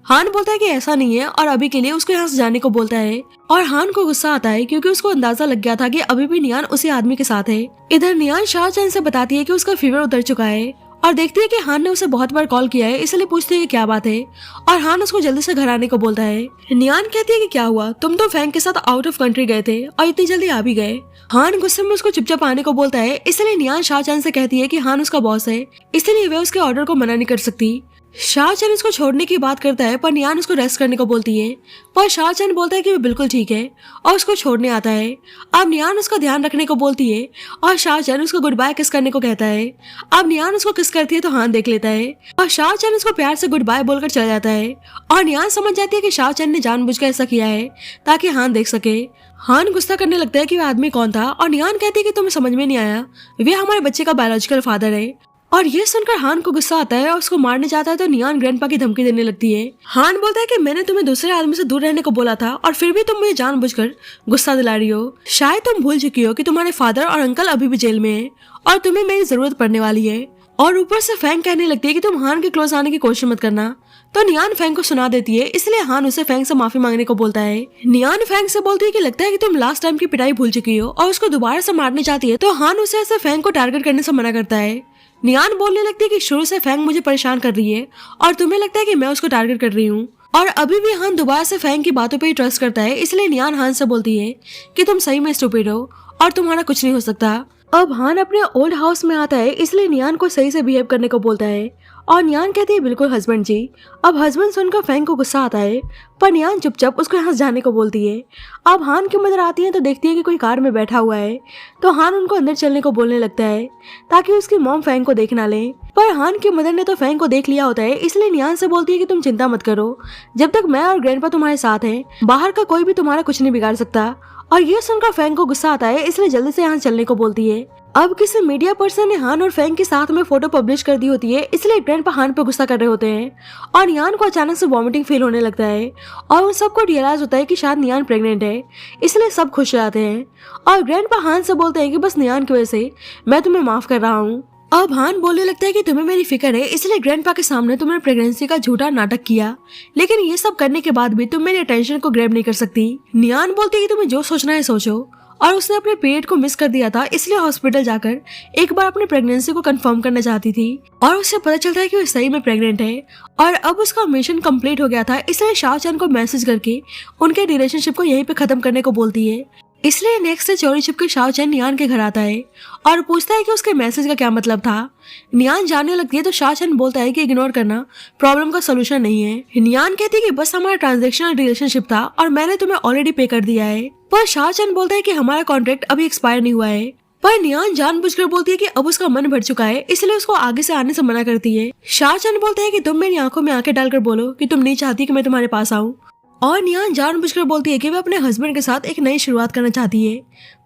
हान बोलता है कि ऐसा नहीं है और अभी के लिए उसको यहाँ से जाने को बोलता है। और हान को गुस्सा आता है क्योंकि उसको अंदाजा लग गया था कि अभी भी नियान उसी आदमी के साथ है। इधर नियान शाओ चैन से बताती है कि उसका फीवर उतर चुका है और देखती है कि हान ने उसे बहुत बार कॉल किया है, इसलिए पूछती है कि क्या बात है और हान उसको जल्दी से घर आने को बोलता है। नियान कहती है कि क्या हुआ, तुम तो फैंग के साथ आउट ऑफ कंट्री गए थे और इतनी जल्दी आ भी गए। हान गुस्से में उसको चुपचाप आने को बोलता है, इसलिए नियान शाओ चैन से कहती है कि हान उसका बॉस है, इसलिए वे उसके ऑर्डर को मना नहीं कर सकती। शाओ चैन उसको छोड़ने की बात करता है, पर नियान उसको रेस्ट करने को बोलती है, पर शाओ चैन बोलता है कि वो बिल्कुल ठीक है और उसको छोड़ने आता है। अब नियान उसका ध्यान रखने को बोलती है और शाओ चैन उसको गुड बाय किस करने को कहता है। अब नियान उसको किस करती है तो हान देख लेता है और शाओ चैन उसको प्यार से गुड बाय बोलकर चला जाता है और नियान समझ जाती है कि शाओ चैन ने जानबूझकर ऐसा किया है ताकि हान देख सके। हान गुस्सा करने लगता है कि वह आदमी कौन था और नियान कहती है कि तुम्हें समझ में नहीं आया, वे हमारे बच्चे का बायोलॉजिकल फादर है। और ये सुनकर हान को गुस्सा आता है और उसको मारने जाता है तो नियान ग्रैंडपा की धमकी देने लगती है। हान बोलता है कि मैंने तुम्हें दूसरे आदमी से दूर रहने को बोला था और फिर भी तुम मुझे जानबूझकर गुस्सा दिला रही हो। शायद तुम भूल चुकी हो कि तुम्हारे फादर और अंकल अभी भी जेल में हैं और तुम्हें मेरी जरूरत पड़ने वाली है। और ऊपर से फैंग कहने लगती है कि तुम हान के क्लोज आने की कोशिश मत करना, तो नियान फैंग को सुना देती है, इसलिए हान उसे फैंग से माफी मांगने को बोलता है। नियान फैंग से बोलती है कि लगता है कि तुम लास्ट टाइम की पिटाई भूल चुकी हो और उसको दोबारा से मारने चाहती है, तो हान उसे ऐसे फैंग को टारगेट करने से मना करता है। नियान बोलने लगती है कि शुरू से फैंग मुझे परेशान कर रही है और तुम्हें लगता है कि मैं उसको टारगेट कर रही हूँ। और अभी भी हान दोबारा से फैंग की बातों पे ही ट्रस्ट करता है, इसलिए नियान हान से बोलती है कि तुम सही में स्टूपिड हो और तुम्हारा कुछ नहीं हो सकता। अब हान अपने ओल्ड हाउस में आता है, इसलिए नियान को सही से बिहेव करने को बोलता है और नियान कहती है बिल्कुल हस्बैंड जी। अब हस्बैंड सुनकर फैंग को गुस्सा आता है, पर नियान चुपचाप उसको यहाँ से जाने को बोलती है। अब हान की मदर आती है तो देखती है कि कोई कार में बैठा हुआ है, तो हान उनको अंदर चलने को बोलने लगता है ताकि उसकी मॉम फैंग को देख ना ले। पर हान की मदर ने तो फैंग को देख लिया होता है, इसलिए नियान से बोलती है कि तुम चिंता मत करो, जब तक मैं और ग्रैंडपा तुम्हारे साथ हैं बाहर का कोई भी तुम्हारा कुछ नहीं बिगाड़ सकता। और ये सुनकर फैंग को गुस्सा आता है, इसलिए जल्दी से यहाँ चलने को बोलती है। अब किसी मीडिया पर्सन ने हान और फैंग के साथ में फोटो पब्लिश कर दी होती है, इसलिए ग्रैंडपा हान पे गुस्सा कर रहे होते हैं और नियान को अचानक से वॉमिटिंग फील होने लगता है और उन सबको रियलाइज होता है कि शायद नियान प्रेग्नेंट है, इसलिए सब खुश रहते हैं। और ग्रैंडपा हान से बोलते हैं कि बस नियान की वजह से मैं तुम्हें माफ कर रहा हूँ। अब हान बोलने लगता है कि तुम्हें मेरी फिक्र है, इसलिए ग्रैंडपा के सामने तुमने प्रेगनेंसी का झूठा नाटक किया, लेकिन ये सब करने के बाद भी तुम मेरी अटेंशन को ग्रैब नहीं कर सकती। नियान बोलती है कि तुम्हें जो सोचना है सोचो, और उसने अपने पीरियड को मिस कर दिया था, इसलिए हॉस्पिटल जाकर एक बार अपनी प्रेगनेंसी को कंफर्म करना चाहती थी और उसे पता चलता है कि वो सही में प्रेग्नेंट है और अब उसका मिशन कंप्लीट हो गया था, इसलिए शाओ चैन को मैसेज करके उनके रिलेशनशिप को यहीं पे खत्म करने को बोलती है। इसलिए नेक्स्ट डे चोरी छिपके शाओ चैन नियान के घर आता है और पूछता है कि उसके मैसेज का क्या मतलब था। नियान जानने लगती है तो शाओ चैन बोलता है कि इग्नोर करना प्रॉब्लम का सोल्यूशन नहीं है। नियान कहती है कि बस हमारा ट्रांजैक्शनल रिलेशनशिप था और मैंने तुम्हें ऑलरेडी पे कर दिया है, पर शाओ चैन बोलता है कि हमारा कॉन्ट्रैक्ट अभी एक्सपायर नहीं हुआ है। पर नियान जानबूझकर बोलती है कि अब उसका मन भर चुका है, इसलिए उसको आगे से आने से मना करती है। शाओ चैन बोलता है कि तुम मेरी आंखों में आंखें डालकर बोलो कि तुम नहीं चाहती कि मैं तुम्हारे पास आऊं, और नियान जानबूझकर बोलती है कि वह अपने हस्बैंड के साथ एक नई शुरुआत करना चाहती है।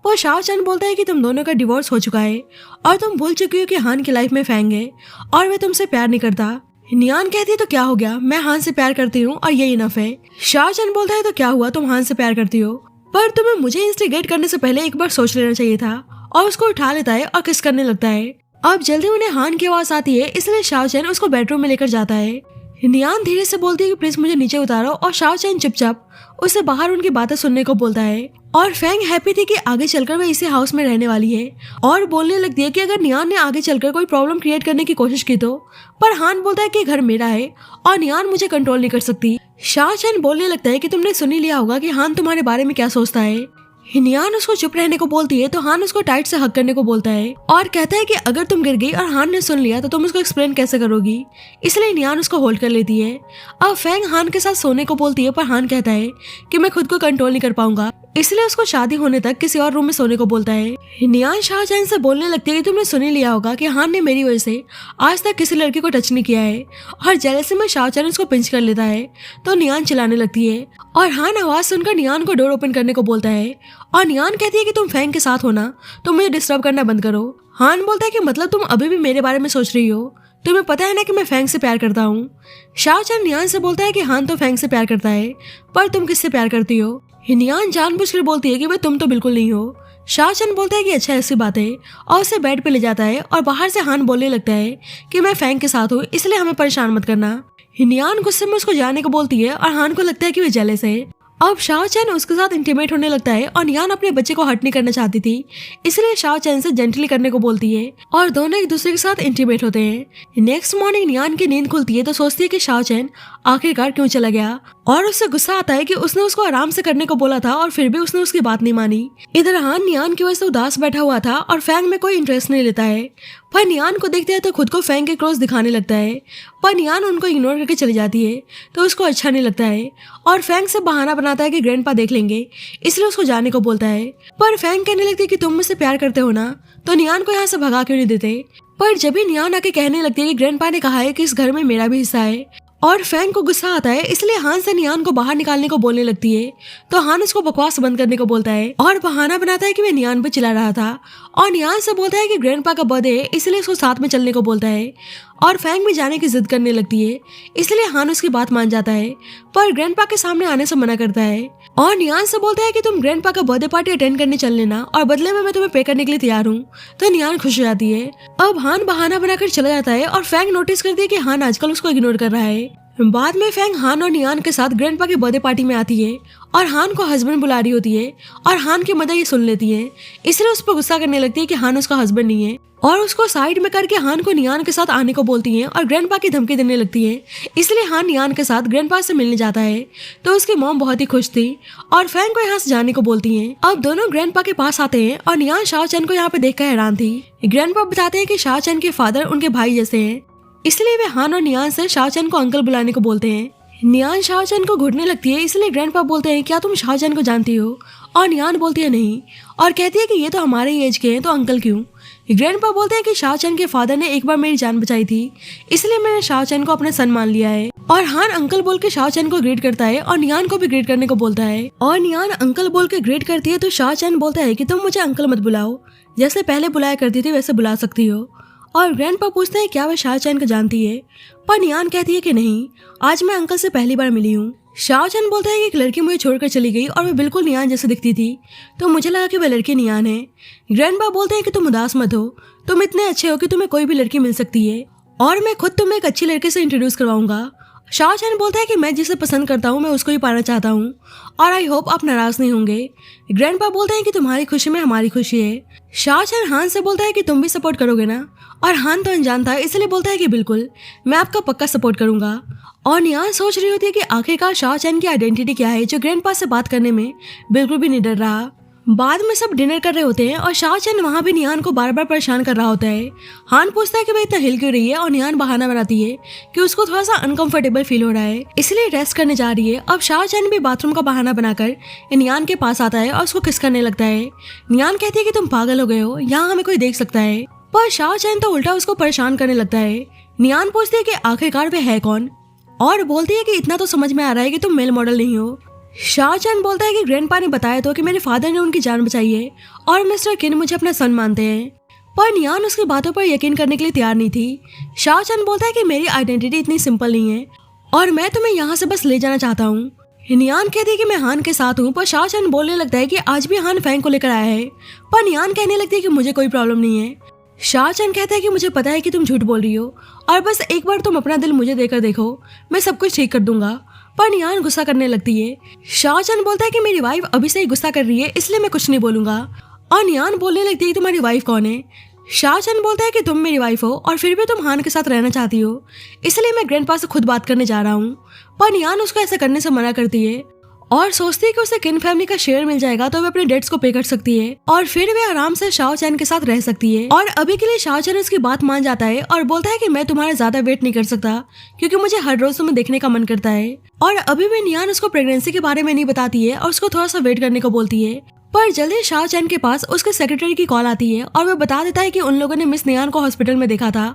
पर शाओ चैन बोलता है कि तुम दोनों का डिवोर्स हो चुका है और तुम भूल चुकी हो कि हान की लाइफ में फैंग है और वह तुमसे प्यार नहीं करता। नियान कहती है तो क्या हो गया, मैं हान से प्यार करती हूँ और ये इनफ है। शाओ चैन बोलता है तो क्या हुआ, तुम हान से प्यार करती हो, पर तुम्हें मुझे इंस्टिगेट करने से पहले एक बार सोच लेना चाहिए था, और उसको उठा लेता है और किस करने लगता है। अब जल्दी उन्हें हान की आवाज आती है, इसलिए शाओ चैन उसको बेडरूम में लेकर जाता है। नियान धीरे से बोलती है कि प्लीज मुझे नीचे उतारो और शाओ चैन चुपचाप उसे बाहर उनकी बातें सुनने को बोलता है। और फैंग हैप्पी थी कि आगे चलकर वह इसी हाउस में रहने वाली है और बोलने लगती है कि अगर नियान ने आगे चलकर कोई प्रॉब्लम क्रिएट करने की कोशिश की तो। पर हान बोलता है कि घर मेरा है और नियान मुझे कंट्रोल नहीं कर सकती। शाओ चैन बोलने लगता है कि तुमने सुन ही लिया होगा कि हान तुम्हारे बारे में क्या सोचता है। नियान उसको चुप रहने को बोलती है तो हान उसको टाइट से हक करने को बोलता है और कहता है कि अगर तुम गिर गई और हान ने सुन लिया तो तुम उसको एक्सप्लेन कैसे करोगी, इसलिए नियान उसको होल्ड कर लेती है। अब फैंग हान के साथ सोने को बोलती है पर हान कहता है कि मैं खुद को कंट्रोल नहीं कर पाऊंगा, इसलिए उसको शादी होने तक किसी और रूम में सोने को बोलता है। नियान शाओ चैन से बोलने लगती है कि तुमने सुन ही लिया होगा कि हान ने मेरी वजह से आज तक किसी लड़की को टच नहीं किया है और जेलसी में शाओ चैन उसको पिंच कर लेता है तो नियान चिल्लाने लगती है और हान आवाज सुनकर नियान को डोर ओपन करने को बोलता है और नियान कहती है कि तुम फैंग के साथ हो ना तो मुझे डिस्टर्ब करना बंद करो। हान बोलता है कि मतलब तुम अभी भी मेरे बारे में सोच रही हो, तुम्हें पता है ना कि मैं फैंग से प्यार करता हूँ। शाओ चैन नियान से बोलता है कि हान तो फैंग से प्यार करता है पर तुम किससे प्यार करती हो। नियान जानबूझकर बोलती है कि भाई तुम तो बिल्कुल नहीं हो। शाओ चैन बोलता है कि अच्छा ऐसी बात है और उसे बेड पे ले जाता है और बाहर से हान बोलने लगता है कि मैं फैंग के साथ हूँ इसलिए हमें परेशान मत करना। नियान गुस्से में उसको जाने को बोलती है और हान को लगता है कि वे जेलस है। अब शाओ चैन उसके साथ इंटीमेट होने लगता है और नियान अपने बच्चे को हर्ट नहीं करना चाहती थी इसलिए शाओ चैन से जेंटली करने को बोलती है और दोनों एक दूसरे के साथ इंटीमेट होते हैं। नेक्स्ट मॉर्निंग नियान की नींद खुलती है तो सोचती है कि शाओ चैन आखिरकार क्यों चला गया और उससे गुस्सा आता है कि उसने उसको आराम से करने को बोला था और फिर भी उसने उसकी बात नहीं मानी। इधर हान नियान की वजह से उदास बैठा हुआ था और फैंग में कोई इंटरेस्ट नहीं लेता है पर नियान को देखते हैं तो खुद को फैंग के क्लोज दिखाने लगता है पर नियान उनको इग्नोर करके चली जाती है तो उसको अच्छा नहीं लगता है और फैंग से बहाना बनाता है कि ग्रैंडपा देख लेंगे इसलिए उसको जाने को बोलता है। पर फैंग कहने लगती है कि तुम मुझसे प्यार करते हो ना तो नियान को यहाँ से भगा क्यों नहीं देते। पर जब भी नियान आके कहने लगती है कि ग्रैंडपा ने कहा है कि इस घर में मेरा भी हिस्सा है और फैंग को गुस्सा आता है इसलिए हान से नियान को बाहर निकालने को बोलने लगती है तो हान उसको बकवास बंद करने को बोलता है और बहाना बनाता है कि वह नियान पे चिल्ला रहा था और नियान से बोलता है कि ग्रैंडपा का बर्थडे है इसलिए उसको साथ में चलने को बोलता है और फैंग भी जाने की जिद करने लगती है इसलिए हान उसकी बात मान जाता है पर ग्रैंडपा के सामने आने से मना करता है और नियान से बोलता है कि तुम ग्रैंडपा का बर्थडे पार्टी अटेंड करने चल लेना और बदले में मैं तुम्हें पे करने के लिए तैयार हूँ। तो नियान खुश हो जाती है। अब हान बहाना बनाकर चला जाता है और फैंग नोटिस करती है कि हान आजकल उसको इग्नोर कर रहा है। बाद में फैंग हान और नियान के साथ ग्रैंडपा के बर्थडे पार्टी में आती है और हान को हस्बैंड बुला रही होती है और हान की मदर ये सुन लेती है इसलिए उस पर गुस्सा करने लगती है कि हान उसका हस्बैंड नहीं है और उसको साइड में करके हान को नियान के साथ आने को बोलती है और ग्रैंडपा की धमकी देने लगती है इसलिए हान नियान के साथ ग्रैंडपा से मिलने जाता है तो उसकी मॉम बहुत ही खुश थी और फैंग को यहाँ से जाने को बोलती है। अब दोनों ग्रैंडपा के पास आते हैं और नियान शाओ चैन को यहाँ पे देखकर हैरान थी। ग्रैंडपा बताते हैं कि शाओ चैन के फादर उनके भाई जैसे हैं इसलिए वे हान और नियान से शाओ चैन को अंकल बुलाने को बोलते हैं। नियान शाओ चैन को घुटने लगती है इसलिए ग्रैंडपा बोलते हैं क्या तुम शाओ चैन को जानती हो और नियान बोलती है नहीं और कहती है कि ये तो हमारे ही एज के हैं तो अंकल क्यों। ग्रैंडपा बोलते हैं कि शाओ चैन के फादर ने एक बार मेरी जान बचाई थी इसलिए मैंने शाओ चैन को अपना सन मान लिया है और हान अंकल बोल के शाओ चैन को ग्रीट करता है और नियान को भी ग्रीट करने को बोलता है और नियान अंकल बोल के ग्रीट करती है तो शाओ चैन बोलता है कि तुम मुझे अंकल मत बुलाओ, जैसे पहले बुलाया करती थी वैसे बुला सकती हो। और ग्रैंडपा पूछते हैं क्या वह शाओ चैन को जानती है पर नियान कहती है कि नहीं, आज मैं अंकल से पहली बार मिली हूँ। शाओ चैन बोलता है कि एक लड़की मुझे छोड़कर चली गई और वह बिल्कुल नियान जैसे दिखती थी तो मुझे लगा कि वह लड़की नियान है। ग्रैंडपा बोलते हैं कि तुम उदास मत हो, तुम इतने अच्छे हो कि तुम्हें कोई भी लड़की मिल सकती है और मैं खुद तुम्हें एक अच्छी लड़के से इंट्रोड्यूस करवाऊंगा। शाओ चैन बोलता है कि मैं जिसे पसंद करता हूँ मैं उसको ही पाना चाहता हूँ और आई होप आप नाराज नहीं होंगे। ग्रैंडपा बोलते हैं कि तुम्हारी खुशी में हमारी खुशी है। शाओ चैन हान से बोलता है कि तुम भी सपोर्ट करोगे ना और हान तो अनजान था इसलिए बोलता है कि बिल्कुल मैं आपका पक्का सपोर्ट करूंगा। और नियान सोच रही होती है कि आखिरकार शाओ चैन की आइडेंटिटी क्या है जो ग्रैंडपा से बात करने में बिल्कुल भी नहीं डर रहा। बाद में सब डिनर कर रहे होते हैं और शाओ चैन वहाँ भी नियान को बार बार परेशान कर रहा होता है। हान पूछता है कि वह इतना हिल क्यों रही है और नियान बहाना बनाती है कि उसको थोड़ा सा अनकंफर्टेबल फील हो रहा है इसलिए रेस्ट करने जा रही है। अब शाओ चैन भी बाथरूम का बहाना बनाकर नियान के पास आता है और उसको किस करने लगता है। नियान कहती है कि तुम पागल हो गए हो, यहाँ हमें कोई देख सकता है, पर शाओ चैन तो उल्टा उसको परेशान करने लगता है। नियान पूछती है कि आखिरकार वे है कौन और बोलती है कि इतना तो समझ में आ रहा है कि तुम मेल मॉडल नहीं हो। शाओ चैन बोलता है कि ग्रैंडपा ने बताया तो कि मेरे फादर ने उनकी जान बचाई है और मिस्टर किन मुझे अपना सन मानते हैं, पर नियान उसकी बातों पर यकीन करने के लिए तैयार नहीं थी। शाओ चैन बोलता है कि मेरी आइडेंटिटी इतनी सिंपल नहीं है और मैं तुम्हें यहाँ से बस ले जाना चाहता हूँ। नियान कहती है कि मैं हान के साथ हूँ, पर शाओ चैन बोलने लगता है कि आज भी हान फैंग को लेकर आया है, पर नियान कहने लगती है कि मुझे कोई प्रॉब्लम नहीं है। शाहचंद कहता है कि मुझे पता है कि तुम झूठ बोल रही हो और बस एक बार तुम अपना दिल मुझे देकर देखो, मैं सब कुछ ठीक कर दूंगा। पर नियान गुस्सा करने लगती है। शाहचंद बोलता है कि मेरी वाइफ अभी से ही गुस्सा कर रही है, इसलिए मैं कुछ नहीं बोलूंगा। और नियान बोलने लगती है कि तुम्हारी वाइफ कौन है। शाहचंद बोलता है कि तुम मेरी वाइफ हो और फिर भी तुम हान के साथ रहना चाहती हो, इसलिए मैं ग्रैंडपा से खुद बात करने जा रहा हूँ। पर नियान उसको ऐसा करने से मना करती है और सोचती है कि उसे किन फैमिली का शेयर मिल जाएगा तो वे अपने डेट्स को पे कर सकती है और फिर वे आराम से शाहचंद के साथ रह सकती है। और अभी के लिए शाहचंद उसकी बात मान जाता है और बोलता है कि मैं तुम्हारा ज्यादा वेट नहीं कर सकता क्योंकि मुझे हर रोज तुम्हें देखने का मन करता है। और अभी भी नियान उसको प्रेगनेंसी के बारे में नहीं बताती है और उसको थोड़ा सा वेट करने को बोलती है। पर जल्दी शाहचंद के पास उसके सेक्रेटरी की कॉल आती है और वह बता देता है कि उन लोगों ने मिस नियान को हॉस्पिटल में देखा था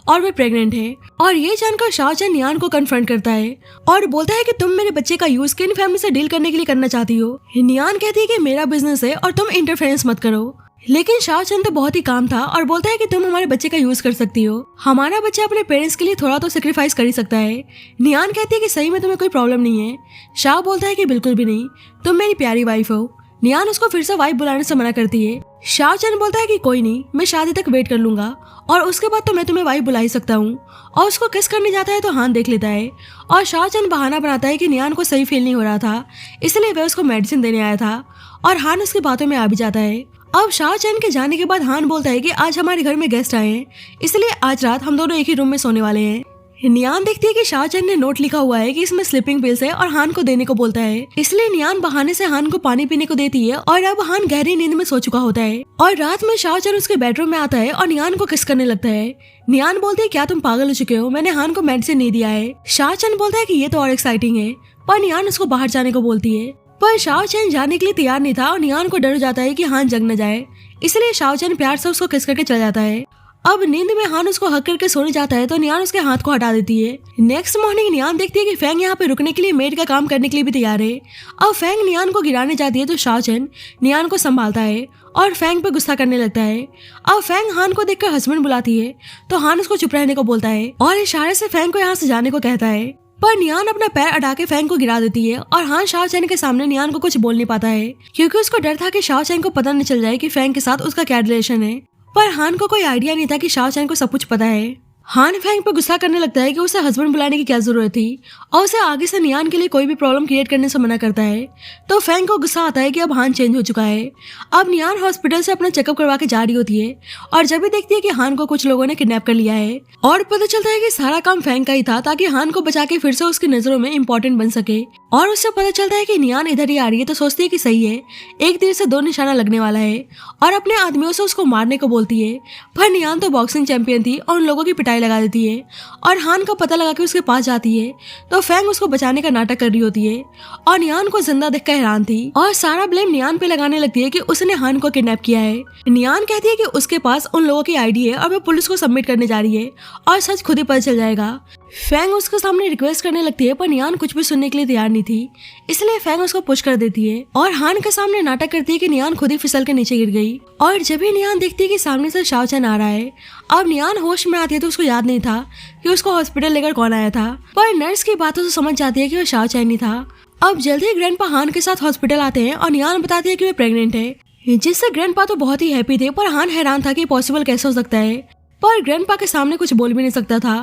और वे प्रेग्नेंट है। और ये जानकर शाहचंद नियान को कन्फ्रंट करता है और बोलता है कि तुम मेरे बच्चे का यूज किन फैमिली से डील करने के लिए करना चाहती हो। नियान कहती है कि मेरा बिजनेस है और तुम इंटरफेरेंस मत करो। लेकिन शाहचंद तो बहुत ही काम था और बोलता है कि तुम हमारे बच्चे का यूज कर सकती हो, हमारा बच्चा अपने पेरेंट्स के लिए थोड़ा तो सेक्रीफाइस कर ही सकता है। नियान कहती है कि सही में तुम्हें कोई प्रॉब्लम नहीं है। शाह बोलता है कि बिल्कुल भी नहीं, तुम मेरी प्यारी वाइफ हो। नियान उसको फिर से वाइफ बुलाने से मना करती है। शाहचंद बोलता है कि कोई नहीं, मैं शादी तक वेट कर लूंगा और उसके बाद तो मैं तुम्हें वाइफ बुला ही सकता हूँ। और उसको किस करने जाता है तो हान देख लेता है और शाहचंद बहाना बनाता है कि नियान को सही फील नहीं हो रहा था, इसलिए वह उसको मेडिसिन देने आया था। और हान उसकी बातों में आ भी जाता है। अब शाहचंद के जाने के बाद हान बोलता है कि आज हमारे घर में गेस्ट आए हैं, इसलिए आज रात हम दोनों एक ही रूम में सोने वाले हैं। नियान देखती है कि शाहचंद ने नोट लिखा हुआ है कि इसमें स्लीपिंग पिल्स है और हान को देने को बोलता है, इसलिए नियान बहाने से हान को पानी पीने को देती है। और अब हान गहरी नींद में सो चुका होता है और रात में शाहचंद उसके बेडरूम में आता है और नियान को किस करने लगता है। नियान बोलती है क्या तुम पागल हो चुके हो, मैंने हान को मेडिसिन नहीं दिया है। शाहचंद बोलता है कि ये तो और एक्साइटिंग है, पर नियान उसको बाहर जाने को बोलती है। पर शाहचंद जाने के लिए तैयार नहीं था और नियान को डर जाता है कि हान जग न जाए, इसलिए शाहचंद प्यार से उसको किस करके चला जाता है। अब नींद में हान उसको हक करके सोने जाता है तो नियान उसके हाथ को हटा देती है। नेक्स्ट मॉर्निंग नियान देखती है कि फैंग यहाँ पे रुकने के लिए मेड का काम करने के लिए भी तैयार है। अब फैंग नियान को गिराने जाती है तो शाहचंद नियान को संभालता है और फैंग पे गुस्सा करने लगता है। अब फैंग हान को देखकर हस्बैंड बुलाती है तो हान उसको चुप रहने को बोलता है और इशारे से फैंग को यहाँ से जाने को कहता है। पर नियान अपना पैर अड़ा के फैंग को गिरा देती है और हान शाहचंद के सामने नियान को कुछ बोल नहीं पाता है क्योंकि उसको डर था कि शाहचंद को पता न चल जाए कि फैंग के साथ उसका क्या रिलेशन है। पर हान को कोई आइडिया नहीं था कि शाहचंद को सब कुछ पता है। हान फैंग पर गुस्सा करने लगता है कि उसे हस्बैंड बुलाने की क्या जरूरत थी और उसे आगे से नियान के लिए कोई भी प्रॉब्लम क्रिएट करने से मना करता है। तो फैंग को गुस्सा आता है कि अब हान चेंज हो चुका है। अब नियान हॉस्पिटल से अपना चेकअप करवा के जा रही होती है और जब भी देखती है कि हान को कुछ लोगों ने किडनैप कर लिया है और पता चलता है कि सारा काम फैंग का ही था ताकि हान को बचा के फिर से उसकी नजरों में इम्पोर्टेंट बन सके। और उससे पता चलता है कि नियान इधर ही आ रही है तो सोचती है कि सही है, एक तीर से दो निशाना लगने वाला है और अपने आदमियों से उसको मारने को बोलती है। पर नियान तो बॉक्सिंग चैंपियन थी और उन लोगों की पिटाई लगा देती है और हान का पता लगा के उसके पास जाती है तो फैंग उसको बचाने का नाटक कर रही होती है और नियान को जिंदा देखकर हैरान थी और सारा ब्लेम नियान पे लगाने लगती है कि उसने हान को किडनैप किया है। नियान कहती है कि उसके पास उन लोगों की आईडी है और वह पुलिस को सबमिट करने जा रही है और सच खुद ही पता चल जाएगा। फैंग उसके सामने रिक्वेस्ट करने लगती है पर नियान कुछ भी सुनने के लिए तैयार नहीं थी, इसलिए फैंग उसको पुश कर देती है और हान के सामने नाटक करती है कि नियान खुद ही फिसल के नीचे गिर गई। और जब भी नियान देखती है कि सामने से शाहचंद आ रहा है, अब नियान होश में आती है तो उसको याद नहीं था कि उसको हॉस्पिटल लेकर कौन आया था, पर नर्स की बातों से समझ जाती है कि वो शाहचंद नहीं था। अब जल्दी ही ग्रैंडपा हान के साथ हॉस्पिटल आते हैं और नियान बताती है कि वे प्रेग्नेंट है, जिससे ग्रैंडपा तो बहुत ही हैप्पी थे पर हान हैरान था कि पॉसिबल कैसे हो सकता है। पर ग्रैंडपा के सामने कुछ बोल भी नहीं सकता था।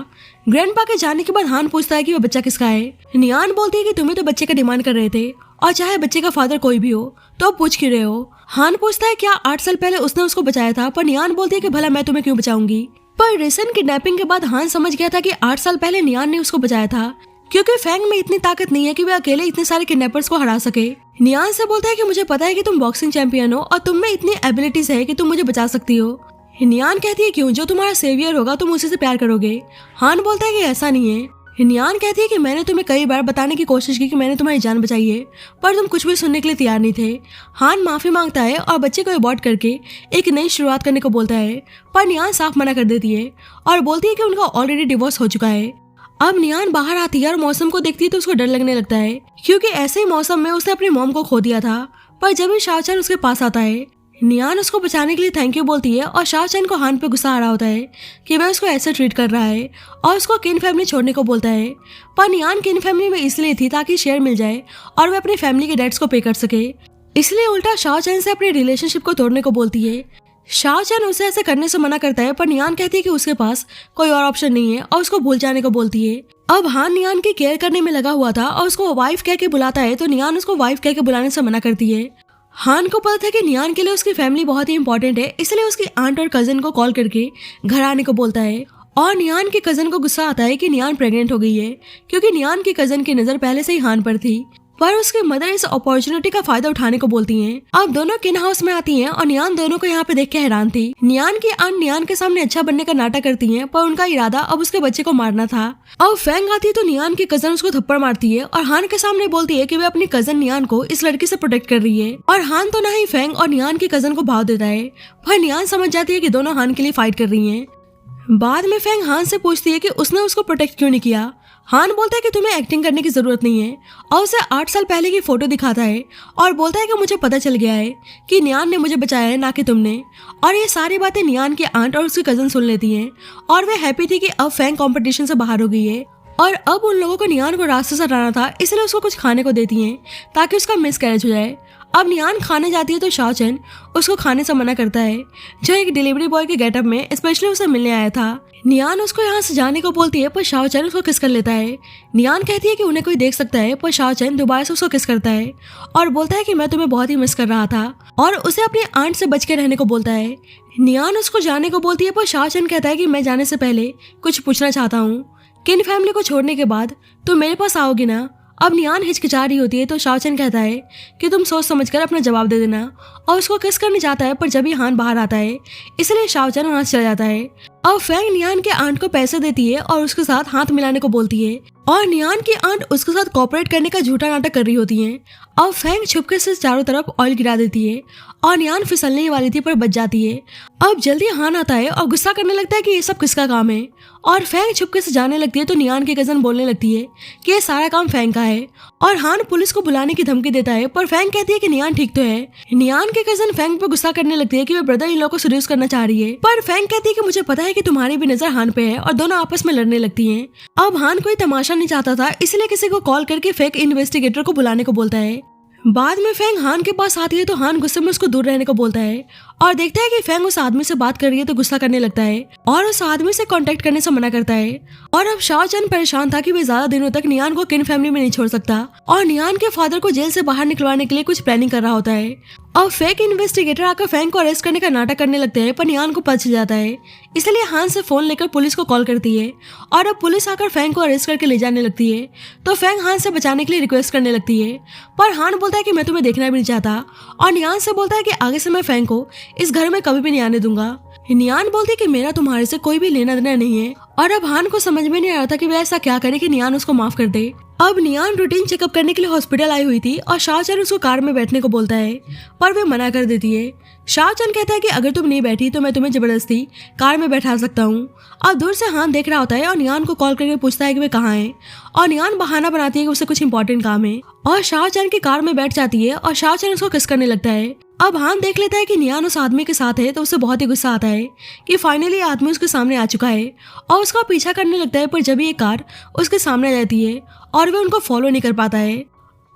ग्रैंडपा के जाने के बाद हान पूछता है कि वो बच्चा किसका है। नियान बोलती है कि तुम्हें तो बच्चे का डिमांड कर रहे थे और चाहे बच्चे का फादर कोई भी हो तो अब पूछ क्यों रहे हो। हान पूछता है क्या 8 साल पहले उसने उसको बचाया था, पर नियान बोलती है कि भला मैं तुम्हें क्यों बचाऊंगी। पर रिसेंट किडनैपिंग के बाद हान समझ गया था कि 8 साल पहले नियान ने उसको बचाया था क्योंकि फैंग में इतनी ताकत नहीं है कि वे अकेले इतने सारे किडनैपर्स को हरा सके। नियान से बोलता है कि मुझे पता है कि तुम बॉक्सिंग चैंपियन हो और तुम में इतनी एबिलिटीज है कि तुम मुझे बचा सकती हो। नियान कहती है क्यों, जो तुम्हारा सेवियर होगा तुम उसी से प्यार करोगे। हान बोलता है कि ऐसा नहीं है। नियान कहती है कि मैंने तुम्हें कई बार बताने की कोशिश की कि मैंने तुम्हारी जान बचाई है पर तुम कुछ भी सुनने के लिए तैयार नहीं थे। हान माफी मांगता है और बच्चे को अबॉर्ट करके एक नई शुरुआत करने को बोलता है, पर नियान साफ मना कर देती है और बोलती है कि उनका ऑलरेडी डिवोर्स हो चुका है। अब नियान बाहर आती है और मौसम को देखती है तो उसको डर लगने लगता है क्योंकि ऐसे ही मौसम में उसने अपनी मॉम को खो दिया था। पर जब भी शाहचंद उसके पास आता है, नियान उसको बचाने के लिए थैंक यू बोलती है और शाहचंद को हान पे गुस्सा आ रहा होता है कि वह उसको ऐसे ट्रीट कर रहा है और उसको किन फैमिली छोड़ने को बोलता है। पर नियान किन फैमिली में इसलिए थी ताकि शेयर मिल जाए और वह अपनी फैमिली के डेट्स को पे कर सके, इसलिए उल्टा शाहचंद से अपने रिलेशनशिप को तोड़ने को बोलती है। शाओ चैन उसे ऐसे करने से मना करता है, पर नियान कहती है कि उसके पास कोई और ऑप्शन नहीं है और उसको भूल जाने को बोलती है। अब हान नियान की केयर करने में लगा हुआ था और उसको वाइफ कह के बुलाता है, तो नियान उसको वाइफ कह के बुलाने से मना करती है। हान को पता था कि नियान के लिए उसकी फैमिली बहुत ही इंपॉर्टेंट है, इसलिए उसकी आंट और कजिन को कॉल करके घर आने को बोलता है। और नियान के कजिन को गुस्सा आता है कि नियान प्रेग्नेंट हो गई है, क्योंकि नियान की कजिन की नजर पहले से ही हान पर थी। पर उसकी मदर इस अपॉर्चुनिटी का फायदा उठाने को बोलती हैं। अब दोनों किन हाउस में आती हैं और नियान दोनों को यहाँ पे देख के हैरान थी। नियान की आंट नियान के सामने अच्छा बनने का नाटक करती हैं, पर उनका इरादा अब उसके बच्चे को मारना था। अब फेंग आती है तो नियान की कजन उसको थप्पड़ मारती है और हान के सामने बोलती है कि वे अपनी कजन नियान को इस लड़की से प्रोटेक्ट कर रही है। और हान तो ना ही फेंग और नियान की कजन को भाव देता है, पर नियान समझ जाती है कि दोनों हान के लिए फाइट कर रही हैं। बाद में फेंग हान से पूछती है कि उसने उसको प्रोटेक्ट क्यों नहीं किया। हान बोलता है कि तुम्हें एक्टिंग करने की जरूरत नहीं है, और उसे 8 साल पहले की फोटो दिखाता है और बोलता है कि मुझे पता चल गया है कि नियान ने मुझे बचाया है, ना कि तुमने। और ये सारी बातें नियान की आंट और उसकी कजन सुन लेती हैं और वे हैप्पी थी कि अब फेंग कंपटीशन से बाहर हो गई है और अब उन लोगों को नियान को रास्ते से हटाना था, इसलिए उसको कुछ खाने को देती हैं ताकि उसका मिसकैरेज हो जाए। अब नियान खाने जाती है तो शाओ चैन उसको खाने से मना करता है, जो एक डिलीवरी बॉय के गेटअप में स्पेशली उसे मिलने आया था। नियान उसको यहाँ से जाने को बोलती है, पर शाओ चैन उसको किस कर लेता है। नियान कहती है कि उन्हें कोई देख सकता है, पर शाओ चैन दोबारा से उसको किस करता है और बोलता है कि मैं तुम्हें बहुत ही मिस कर रहा था, और उसे अपनी आंट से बच के रहने को बोलता है। नियान उसको जाने को बोलती है, पर शाओ चैन कहता है कि मैं जाने से पहले कुछ पूछना चाहता हूँ। किन फैमिली को छोड़ने के बाद तुम मेरे पास आओगी ना। अब नियान हिचकिचा रही होती है तो शाओ चैन कहता है कि तुम सोच समझकर अपना जवाब दे देना, और उसको किस करने जाता है, पर जब ही हान बाहर आता है इसलिए शाओ चैन वहां से चला जाता है। अब फेंग नियान के आंट को पैसे देती है और उसके साथ हाथ मिलाने को बोलती है, और नियान की आंट उसके साथ कोऑपरेट करने का झूठा नाटक कर रही होती है। अब फेंग छुपके से चारों तरफ ऑयल गिरा देती है और नियान फिसलने ही वाली थी पर बच जाती है। अब जल्दी हान आता है और गुस्सा करने लगता है कि ये सब किसका काम है, और फेंग छुपके से जाने लगती है तो नियान की कजन बोलने लगती है कि ये सारा काम फेंग का है, और हान पुलिस को बुलाने की धमकी देता है, पर फेंग कहती है कि नियान ठीक तो है। नियान की कजन फेंग पर गुस्सा करने लगती है कि वे ब्रदर इन लोग को सीरियस करना चाह रही है, पर फेंग कहती है कि मुझे पता है कि तुम्हारी भी नजर हान पे है, और दोनों आपस में लड़ने लगती हैं। अब हान कोई तमाशा नहीं चाहता था, इसलिए किसी को कॉल करके फेक इन्वेस्टिगेटर को बुलाने को बोलता है। बाद में फेंग हान के पास आती है तो हान गुस्से में उसको दूर रहने को बोलता है और देखता है कि फेंग उस आदमी से बात कर रही है तो गुस्सा करने लगता है और उस आदमी से कांटेक्ट करने से मना करता है। और अब शाओ चैन परेशान था कि वे ज्यादा दिनों तक नियान को किन फैमिली में नहीं छोड़ सकता, और नियान के फादर को जेल से बाहर निकलवाने के लिए कुछ प्लानिंग कर रहा होता है। अब फेक इन्वेस्टिगेटर आकर फेंग को अरेस्ट करने का नाटक करने लगते हैं, पर नियान को पता चल जाता है, इसलिए हान से फोन लेकर पुलिस को कॉल करती है और अब पुलिस आकर फेंग को अरेस्ट करके ले जाने लगती है। तो फेंग हान से बचाने के लिए रिक्वेस्ट करने लगती है, पर हान बोलता है कि मैं तुम्हें देखना भी नहीं चाहता, और नियान से बोलता है कि आगे से मैं फेंग को इस घर में कभी भी नहीं आने दूंगा। नियान बोलती है कि मेरा तुम्हारे से कोई भी लेना देना नहीं है, और अब हान को समझ में नहीं आ रहा था कि वह ऐसा क्या करे कि नियान उसको माफ कर दे। अब नियान रूटीन चेकअप करने के लिए हॉस्पिटल आई हुई थी और शाओ चैन उसको कार में बैठने को बोलता है, पर वे मना कर देती है। शाओ चैन कहता है कि अगर तुम नहीं बैठी तो मैं तुम्हें जबरदस्ती कार में बैठा सकता हूँ। अब दूर से हान देख रहा होता है और नियान को कॉल करके पूछता है कि वे कहाँ हैं, और नियान बहाना बनाती है कि उसे कुछ इंपॉर्टेंट काम है, और शाओ चैन की कार में बैठ जाती है और शाओ चैन उसको किस करने लगता है। अब हान देख लेता है कि नियान उस आदमी के साथ है तो उसे बहुत ही गुस्सा आता है कि फाइनली आदमी उसके सामने आ चुका है, और उसका पीछा करने लगता है, पर जब ये कार उसके सामने आ जाती है और वह उनको फॉलो नहीं कर पाता है।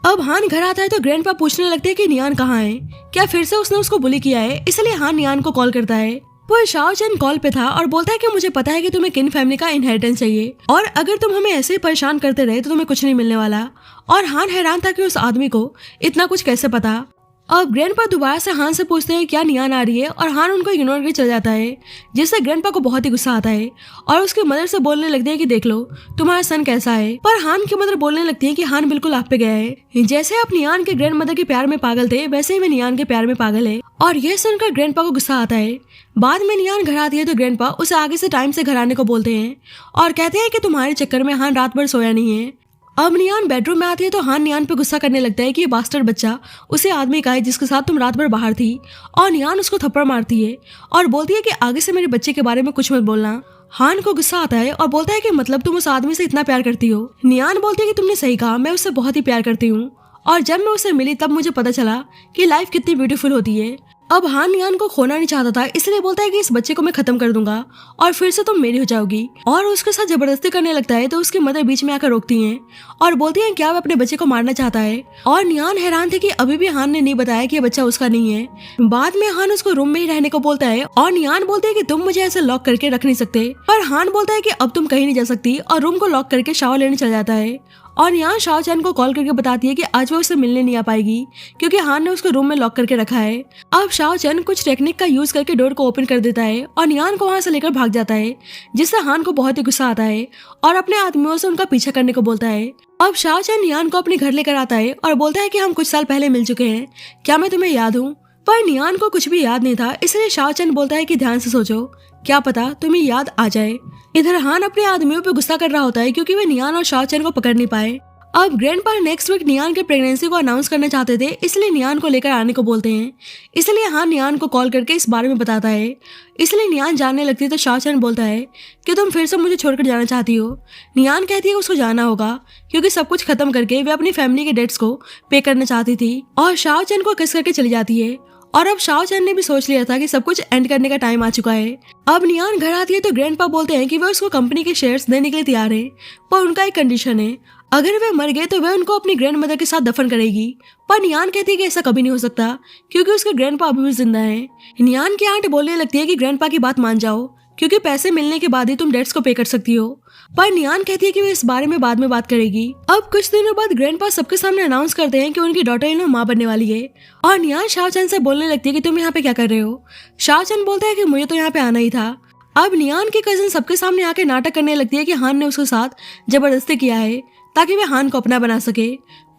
अब हान घर आता है तो ग्रैंडपा पूछने लगते हैं कि नियान कहाँ है, क्या फिर से उसने उसको बुली किया है, इसलिए हान नियान को कॉल करता है। पर शाओ चैन कॉल पे था और बोलता है कि मुझे पता है कि तुम्हें किन फैमिली का इनहेरिटेंस चाहिए, और अगर तुम हमें ऐसे ही परेशान करते रहे तो तुम्हें कुछ नहीं मिलने वाला। और हान हैरान था कि उस आदमी को इतना कुछ कैसे पता। अब ग्रैंडपा दोबारा से हान से पूछते हैं क्या नियान आ रही है, और हान उनको इग्नोर करके चल जाता है, जिससे ग्रैंडपा को बहुत ही गुस्सा आता है और उसकी मदर से बोलने लगते हैं कि देख लो तुम्हारा सन कैसा है। पर हान की मदर बोलने लगती है कि हान बिल्कुल आप पे गया है, जैसे आप नियान के ग्रैंड मदर के प्यार में पागल थे वैसे ही वे नियान के प्यार में पागल है। और यह सुनकर ग्रैंडपा को गुस्सा आता है। बाद में नियान घर आती है तो ग्रैंडपा उसे आगे से टाइम से घर आने को बोलते हैं और कहते हैं कि तुम्हारे चक्कर में हान रात भर सोया नहीं है। अब नियान बेडरूम में आती है तो हान नियान पे गुस्सा करने लगता है कि ये बास्टर्ड बच्चा उसी आदमी का है जिसके साथ तुम रात भर बाहर थी, और नियान उसको थप्पड़ मारती है और बोलती है कि आगे से मेरे बच्चे के बारे में कुछ मत बोलना। हान को गुस्सा आता है और बोलता है कि मतलब तुम उस आदमी से इतना प्यार करती हो। नियान बोलती है कि तुमने सही कहा, मैं उससे बहुत ही प्यार करती हूँ, और जब मैं उससे मिली तब मुझे पता चला कि लाइफ कितनी ब्यूटीफुल होती है। अब हान नियान को खोना नहीं चाहता था, इसलिए बोलता है कि इस बच्चे को मैं खत्म कर दूंगा और फिर से तुम मेरी हो जाओगी, और उसके साथ जबरदस्ती करने लगता है। तो उसकी मदर बीच में आकर रोकती हैं और बोलती हैं क्या वो अपने बच्चे को मारना चाहता है। और नियान हैरान थे कि अभी भी हान ने नहीं बताया कि ये बच्चा उसका नहीं है। बाद में हान उसको रूम में ही रहने को बोलता है और नियान बोलते हैं कि तुम मुझे ऐसे लॉक करके रख नहीं सकते। पर हान बोलता है कि अब तुम कहीं नहीं जा सकती और रूम को लॉक करके शावर लेने चल जाता है। और यहाँ शाओ चैन को कॉल करके बताती है कि आज वो उससे मिलने नहीं आ पाएगी क्योंकि हान ने उसको रूम में लॉक करके रखा है। अब शाओ चैन कुछ टेक्निक का यूज करके डोर को ओपन कर देता है और नियान को वहां से लेकर भाग जाता है, जिससे हान को बहुत ही गुस्सा आता है और अपने आदमियों से उनका पीछा करने को बोलता है। अब शाओ चैन नियान को अपने घर लेकर आता है और बोलता है कि हम कुछ साल पहले मिल चुके हैं, क्या मैं तुम्हें याद हूँ? पर नियान को कुछ भी याद नहीं था, इसलिए शाओ चैन बोलता है कि ध्यान से सोचो, क्या पता तुम्हें याद आ जाए। इधर हान अपने आदमियों पे गुस्सा कर रहा होता है क्योंकि वे नियान और शाओ चैन को पकड़ नहीं पाए। अब ग्रैंडपा नेक्स्ट वीक नियान के प्रेगनेंसी को अनाउंस करना चाहते थे, इसलिए नियान को लेकर आने को बोलते हैं। इसलिए हान नियान को कॉल करके इस बारे में बताता है। इसलिए नियान जानने लगती है तो शाओ चैन बोलता है कि तुम फिर से मुझे छोड़कर जाना चाहती हो। नियान कहती है उसको जाना होगा क्योंकि सब कुछ खत्म करके वे अपनी फैमिली के डेट्स को पे करना चाहती थी, और शाओ चैन को किस करके चली जाती है। और अब शाओ चैन ने भी सोच लिया था कि सब कुछ एंड करने का टाइम आ चुका है। अब नियान घर आती है तो ग्रैंडपा बोलते हैं कि वे उसको कंपनी के शेयर्स देने के लिए तैयार हैं, पर उनका एक कंडीशन है, अगर वे मर गए तो वे उनको अपनी ग्रैंड मदर के साथ दफन करेगी। पर नियान कहती है कि ऐसा कभी नहीं हो सकता क्योंकि उसके ग्रैंडपा अभी भी जिंदा हैं। नियान की आंट बोलने लगती है कि ग्रैंडपा की बात मान जाओ क्योंकि पैसे मिलने के बाद ही तुम डेट्स को पे कर सकती हो। पर नियान कहती है कि वे इस बारे में बाद में बात करेगी। अब कुछ दिनों बाद ग्रैंडपा सबके सामने अनाउंस करते हैं कि उनकी डॉटर इन माँ बनने वाली है, और नियान शाओ चैन से बोलने लगती है कि तुम यहाँ पे क्या कर रहे हो। शाओ चैन बोलता है कि मुझे तो यहाँ पे आना ही था। अब नियान की कजिन सबके सामने आके नाटक करने लगती है कि हान ने उसके साथ जबरदस्ती किया है ताकि वे हान को अपना बना सके।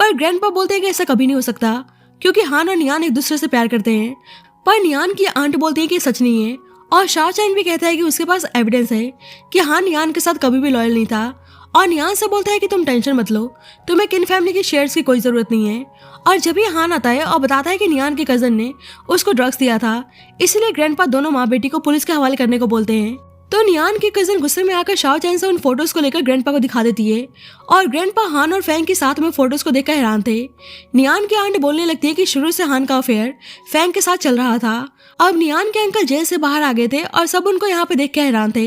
पर ग्रैंडपा बोलते हैं कि ऐसा कभी नहीं हो सकता क्योंकि हान और नियान एक दूसरे से प्यार करते हैं। पर नियान की आंट बोलती है कि सच नहीं है, और शाओ चैन भी कहता है कि उसके पास एविडेंस है कि हान नियान के साथ कभी भी लॉयल नहीं था। और नियान से बोलता है कि तुम टेंशन मत लो, तुम्हें किन फैमिली के शेयर्स की कोई जरूरत नहीं है। और जब ही हान आता है और बताता है कि नियान के कजन ने उसको ड्रग्स दिया था, इसलिए ग्रैंडपा दोनों माँ बेटी को पुलिस के हवाले करने को बोलते हैं। तो नियान की कजन गुस्से में आकर शाओ चैन से उन फोटोज को लेकर ग्रैंडपा को दिखा देती है, और ग्रैंडपा हान और फैंग के साथ में फोटोज को देखकर हैरान थे। नियान की आंट बोलने लगती है कि शुरू से हान का अफेयर फैंग के साथ चल रहा था। अब नियान के अंकल जेल से बाहर आ गए थे और सब उनको यहाँ पे देख के हैरान थे।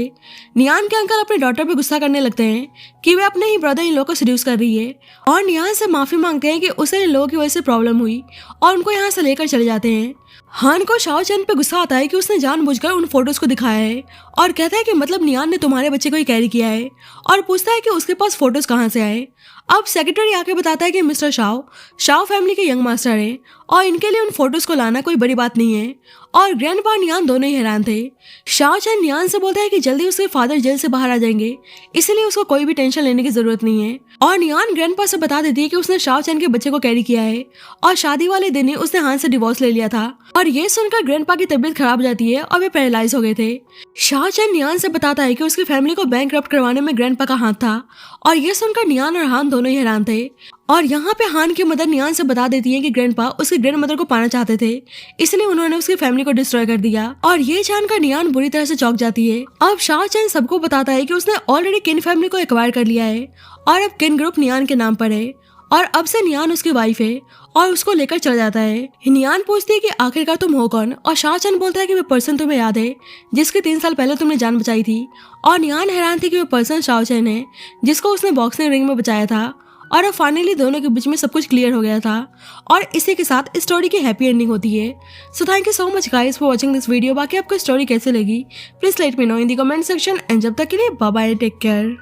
नियान के अंकल अपने डॉटर पे गुस्सा करने लगते हैं कि वे अपने ही ब्रदर इन लोगों को सीड्यूस कर रही है, और नियान से माफी मांगते हैं कि उसे इन लोगों की वजह से प्रॉब्लम हुई, और उनको यहाँ से लेकर चले जाते हैं। हान को शाओ चैन पे गुस्सा आता है कि उसने जानबूझकर उन फोटोज को दिखाया है, और कहता है कि मतलब नियान ने तुम्हारे बच्चे को ही कैरी किया है, और पूछता है कि उसके पास फोटोज कहाँ से आए। अब सेक्रेटरी आके बताता है कि मिस्टर शाओ फैमिली के यंग मास्टर हैं और इनके लिए उन फोटोज को लाना कोई बड़ी बात नहीं है। और ग्रैंडपा नियान दोनों ही हैरान थे। शाओ चैन नियान से बोलता है कि जल्दी उसके फादर जेल से बाहर आ जाएंगे, इसलिए उसको कोई भी टेंशन लेने की जरूरत नहीं है। और नियान ग्रैंडपा से बता देती है कि उसने शाओ चैन के बच्चे को कैरी किया है और शादी वाले दिन ही उसने हान से डिवोर्स ले लिया था। और ये सुनकर ग्रैंडपा की तबीयत खराब हो जाती है और वे पैरालाइज हो गए थे। शाओ चैन नियान से बताता है कि उसकी फैमिली को बैंकरप्ट करवाने में ग्रैंडपा का हाथ था, और ये सुनकर नियान और हान दोनों ही हैरान थे। और यहाँ पे हान की मदर नियान से बता देती है कि ग्रैंडपा उसकी ग्रैंड मदर को पाना चाहते थे, इसलिए उन्होंने उसकी फैमिली को डिस्ट्रॉय कर दिया। और ये जानकर नियान बुरी तरह से चौंक जाती है। अब शाओ चैन सबको बताता है कि उसने ऑलरेडी किन फैमिली को एक्वायर कर लिया है और अब किन ग्रुप नियान के नाम पर है, और अब से नियान उसकी वाइफ है, और उसको लेकर चला जाता है। नियान पूछती है कि आखिरकार तुम हो कौन, और शाओ चैन बोलता है कि वे पर्सन तुम्हें याद है जिसके 3 साल पहले तुमने जान बचाई थी। और नियान हैरान थी कि वे पर्सन शाओ चैन है जिसको उसने बॉक्सिंग रिंग में बचाया था। और अब फाइनली दोनों के बीच में सब कुछ क्लियर हो गया था, और इसी के साथ स्टोरी की हैप्पी एंडिंग होती है। So thank you so much guys for watching this video. बाकी आपको स्टोरी कैसे लगी please let me know in the comment section, and जब तक के लिए बाय बाय, टेक केयर।